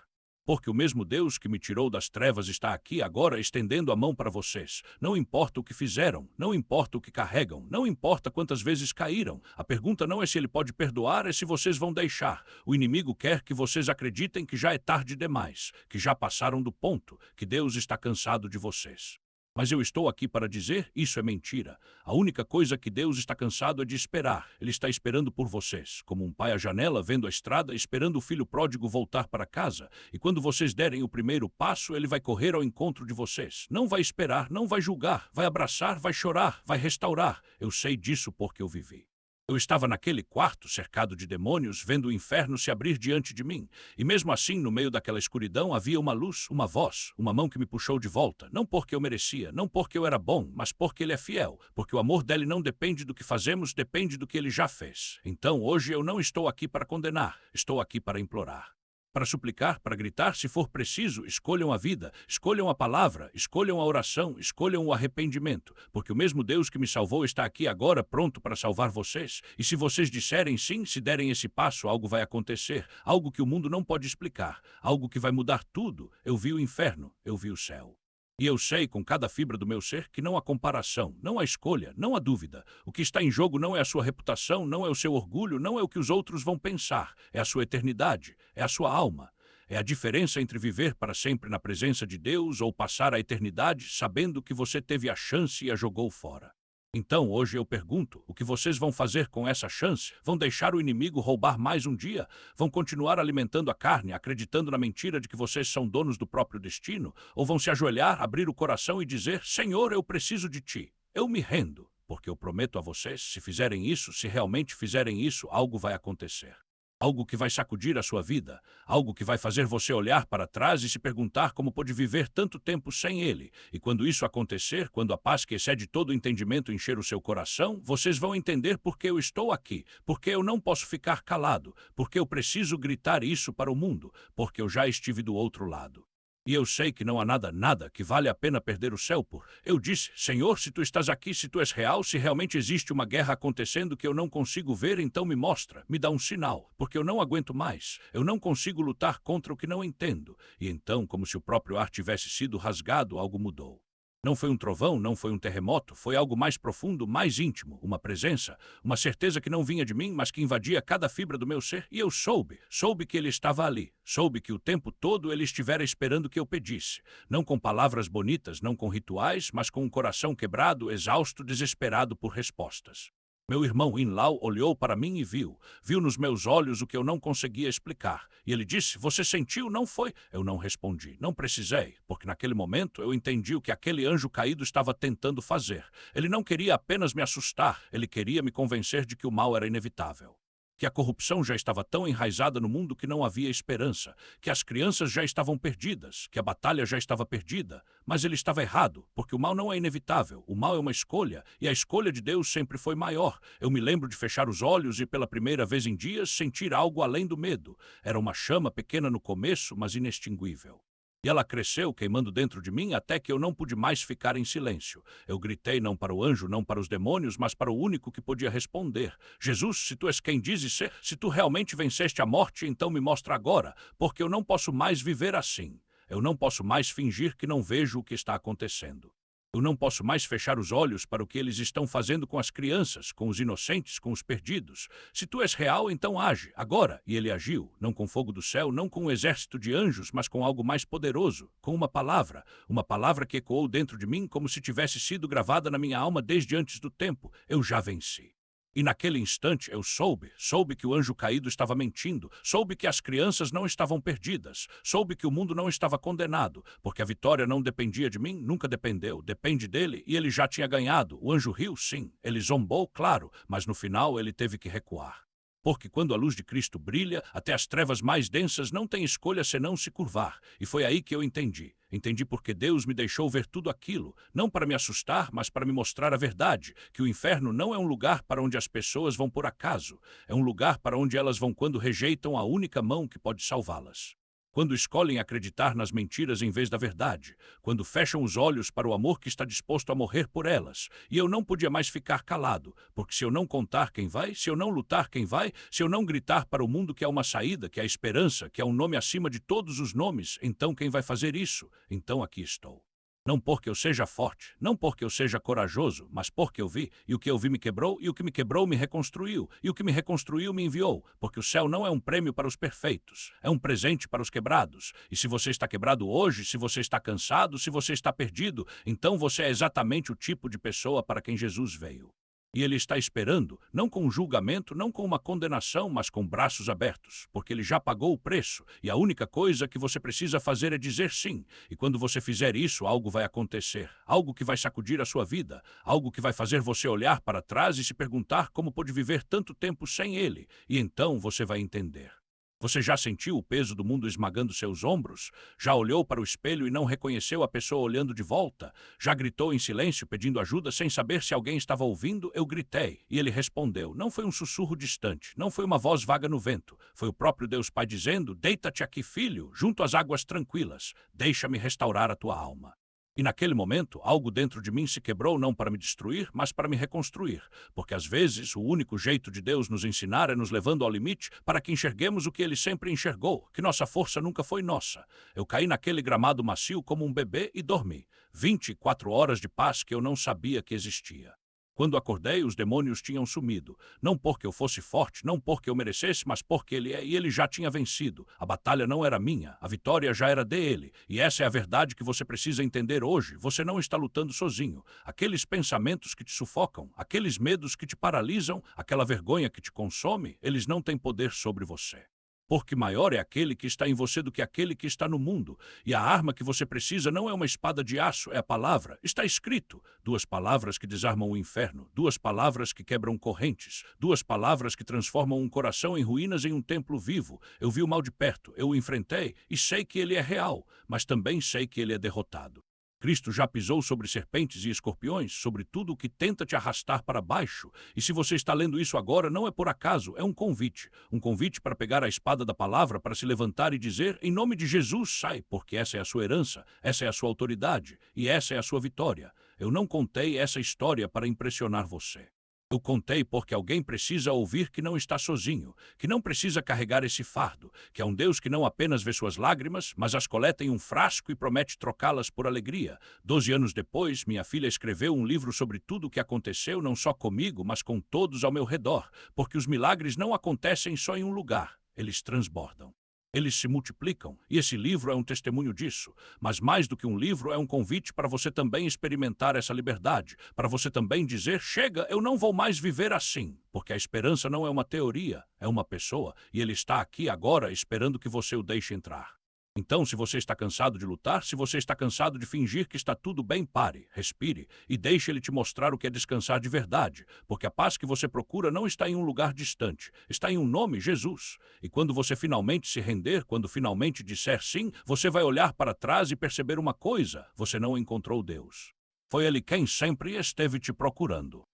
Porque o mesmo Deus que me tirou das trevas está aqui agora estendendo a mão para vocês. Não importa o que fizeram, não importa o que carregam, não importa quantas vezes caíram. A pergunta não é se ele pode perdoar, é se vocês vão deixar. O inimigo quer que vocês acreditem que já é tarde demais, que já passaram do ponto, que Deus está cansado de vocês. Mas eu estou aqui para dizer, isso é mentira. A única coisa que Deus está cansado é de esperar. Ele está esperando por vocês, como um pai à janela vendo a estrada, esperando o filho pródigo voltar para casa. E quando vocês derem o primeiro passo, ele vai correr ao encontro de vocês. Não vai esperar, não vai julgar, vai abraçar, vai chorar, vai restaurar. Eu sei disso porque eu vivi. Eu estava naquele quarto, cercado de demônios, vendo o inferno se abrir diante de mim. E mesmo assim, no meio daquela escuridão, havia uma luz, uma voz, uma mão que me puxou de volta. Não porque eu merecia, não porque eu era bom, mas porque Ele é fiel. Porque o amor dele não depende do que fazemos, depende do que Ele já fez. Então, hoje eu não estou aqui para condenar, estou aqui para implorar. Para suplicar, para gritar, se for preciso, escolham a vida, escolham a palavra, escolham a oração, escolham o arrependimento, porque o mesmo Deus que me salvou está aqui agora pronto para salvar vocês. E se vocês disserem sim, se derem esse passo, algo vai acontecer, algo que o mundo não pode explicar, algo que vai mudar tudo. Eu vi o inferno, eu vi o céu. E eu sei com cada fibra do meu ser que não há comparação, não há escolha, não há dúvida. O que está em jogo não é a sua reputação, não é o seu orgulho, não é o que os outros vão pensar. É a sua eternidade, é a sua alma. É a diferença entre viver para sempre na presença de Deus ou passar a eternidade sabendo que você teve a chance e a jogou fora. Então, hoje eu pergunto, o que vocês vão fazer com essa chance? Vão deixar o inimigo roubar mais um dia? Vão continuar alimentando a carne, acreditando na mentira de que vocês são donos do próprio destino? Ou vão se ajoelhar, abrir o coração e dizer, Senhor, eu preciso de Ti. Eu me rendo, porque eu prometo a vocês, se fizerem isso, se realmente fizerem isso, algo vai acontecer. Algo que vai sacudir a sua vida, algo que vai fazer você olhar para trás e se perguntar como pôde viver tanto tempo sem Ele. E quando isso acontecer, quando a paz que excede todo o entendimento encher o seu coração, vocês vão entender por que eu estou aqui, porque eu não posso ficar calado, porque eu preciso gritar isso para o mundo, porque eu já estive do outro lado. E eu sei que não há nada que vale a pena perder o céu por. Eu disse, Senhor, se Tu estás aqui, se Tu és real, se realmente existe uma guerra acontecendo que eu não consigo ver, então me mostra, me dá um sinal, porque eu não aguento mais. Eu não consigo lutar contra o que não entendo. E então, como se o próprio ar tivesse sido rasgado, algo mudou. Não foi um trovão, não foi um terremoto, foi algo mais profundo, mais íntimo, uma presença, uma certeza que não vinha de mim, mas que invadia cada fibra do meu ser, e eu soube que ele estava ali, soube que o tempo todo ele estivera esperando que eu pedisse, não com palavras bonitas, não com rituais, mas com um coração quebrado, exausto, desesperado por respostas. Meu irmão Inlau olhou para mim e viu nos meus olhos o que eu não conseguia explicar. E ele disse, você sentiu, não foi? Eu não respondi, não precisei, porque naquele momento eu entendi o que aquele anjo caído estava tentando fazer. Ele não queria apenas me assustar, ele queria me convencer de que o mal era inevitável. Que a corrupção já estava tão enraizada no mundo que não havia esperança, que as crianças já estavam perdidas, que a batalha já estava perdida. Mas ele estava errado, porque o mal não é inevitável, o mal é uma escolha, e a escolha de Deus sempre foi maior. Eu me lembro de fechar os olhos e, pela primeira vez em dias, sentir algo além do medo. Era uma chama pequena no começo, mas inextinguível. E ela cresceu, queimando dentro de mim, até que eu não pude mais ficar em silêncio. Eu gritei não para o anjo, não para os demônios, mas para o único que podia responder. Jesus, se tu és quem dizes ser, se tu realmente venceste a morte, então me mostra agora, porque eu não posso mais viver assim. Eu não posso mais fingir que não vejo o que está acontecendo. Eu não posso mais fechar os olhos para o que eles estão fazendo com as crianças, com os inocentes, com os perdidos. Se tu és real, então age, agora. E ele agiu, não com fogo do céu, não com um exército de anjos, mas com algo mais poderoso, com uma palavra que ecoou dentro de mim como se tivesse sido gravada na minha alma desde antes do tempo. Eu já venci. E naquele instante eu soube que o anjo caído estava mentindo, soube que as crianças não estavam perdidas, soube que o mundo não estava condenado, porque a vitória não dependia de mim, nunca dependeu, depende dele e ele já tinha ganhado. O anjo riu, sim, ele zombou, claro, mas no final ele teve que recuar. Porque quando a luz de Cristo brilha, até as trevas mais densas não têm escolha senão se curvar. E foi aí que eu entendi. Entendi porque Deus me deixou ver tudo aquilo, não para me assustar, mas para me mostrar a verdade, que o inferno não é um lugar para onde as pessoas vão por acaso, é um lugar para onde elas vão quando rejeitam a única mão que pode salvá-las. Quando escolhem acreditar nas mentiras em vez da verdade, quando fecham os olhos para o amor que está disposto a morrer por elas. E eu não podia mais ficar calado, porque se eu não contar quem vai, se eu não lutar quem vai, se eu não gritar para o mundo que há uma saída, que há esperança, que há um nome acima de todos os nomes, então quem vai fazer isso? Então aqui estou. Não porque eu seja forte, não porque eu seja corajoso, mas porque eu vi, e o que eu vi me quebrou, e o que me quebrou me reconstruiu, e o que me reconstruiu me enviou, porque o céu não é um prêmio para os perfeitos, é um presente para os quebrados. E se você está quebrado hoje, se você está cansado, se você está perdido, então você é exatamente o tipo de pessoa para quem Jesus veio. E ele está esperando, não com um julgamento, não com uma condenação, mas com braços abertos, porque ele já pagou o preço, e a única coisa que você precisa fazer é dizer sim. E quando você fizer isso, algo vai acontecer, algo que vai sacudir a sua vida, algo que vai fazer você olhar para trás e se perguntar como pôde viver tanto tempo sem ele, e então você vai entender. Você já sentiu o peso do mundo esmagando seus ombros? Já olhou para o espelho e não reconheceu a pessoa olhando de volta? Já gritou em silêncio pedindo ajuda sem saber se alguém estava ouvindo? Eu gritei e ele respondeu. Não foi um sussurro distante, não foi uma voz vaga no vento. Foi o próprio Deus Pai dizendo: deita-te aqui, filho, junto às águas tranquilas. Deixa-me restaurar a tua alma. E naquele momento, algo dentro de mim se quebrou não para me destruir, mas para me reconstruir. Porque às vezes, o único jeito de Deus nos ensinar é nos levando ao limite para que enxerguemos o que ele sempre enxergou, que nossa força nunca foi nossa. Eu caí naquele gramado macio como um bebê e dormi. 24 horas de paz que eu não sabia que existia. Quando acordei, os demônios tinham sumido. Não porque eu fosse forte, não porque eu merecesse, mas porque ele é, e ele já tinha vencido. A batalha não era minha, a vitória já era dele. E essa é a verdade que você precisa entender hoje. Você não está lutando sozinho. Aqueles pensamentos que te sufocam, aqueles medos que te paralisam, aquela vergonha que te consome, eles não têm poder sobre você. Porque maior é aquele que está em você do que aquele que está no mundo. E a arma que você precisa não é uma espada de aço, é a palavra. Está escrito. 2 palavras que desarmam o inferno. 2 palavras que quebram correntes. 2 palavras que transformam um coração em ruínas em um templo vivo. Eu vi o mal de perto, eu o enfrentei e sei que ele é real, mas também sei que ele é derrotado. Cristo já pisou sobre serpentes e escorpiões, sobre tudo o que tenta te arrastar para baixo. E se você está lendo isso agora, não é por acaso, é um convite. Um convite para pegar a espada da palavra, para se levantar e dizer, em nome de Jesus, sai, porque essa é a sua herança, essa é a sua autoridade e essa é a sua vitória. Eu não contei essa história para impressionar você. Eu contei porque alguém precisa ouvir que não está sozinho, que não precisa carregar esse fardo, que é um Deus que não apenas vê suas lágrimas, mas as coleta em um frasco e promete trocá-las por alegria. 12 anos depois, minha filha escreveu um livro sobre tudo o que aconteceu, não só comigo, mas com todos ao meu redor, porque os milagres não acontecem só em um lugar, eles transbordam. Eles se multiplicam, e esse livro é um testemunho disso. Mas mais do que um livro, é um convite para você também experimentar essa liberdade, para você também dizer, chega, eu não vou mais viver assim, porque a esperança não é uma teoria, é uma pessoa, e ele está aqui agora esperando que você o deixe entrar. Então, se você está cansado de lutar, se você está cansado de fingir que está tudo bem, pare, respire e deixe ele te mostrar o que é descansar de verdade, porque a paz que você procura não está em um lugar distante, está em um nome, Jesus. E quando você finalmente se render, quando finalmente disser sim, você vai olhar para trás e perceber uma coisa: você não encontrou Deus. Foi Ele quem sempre esteve te procurando.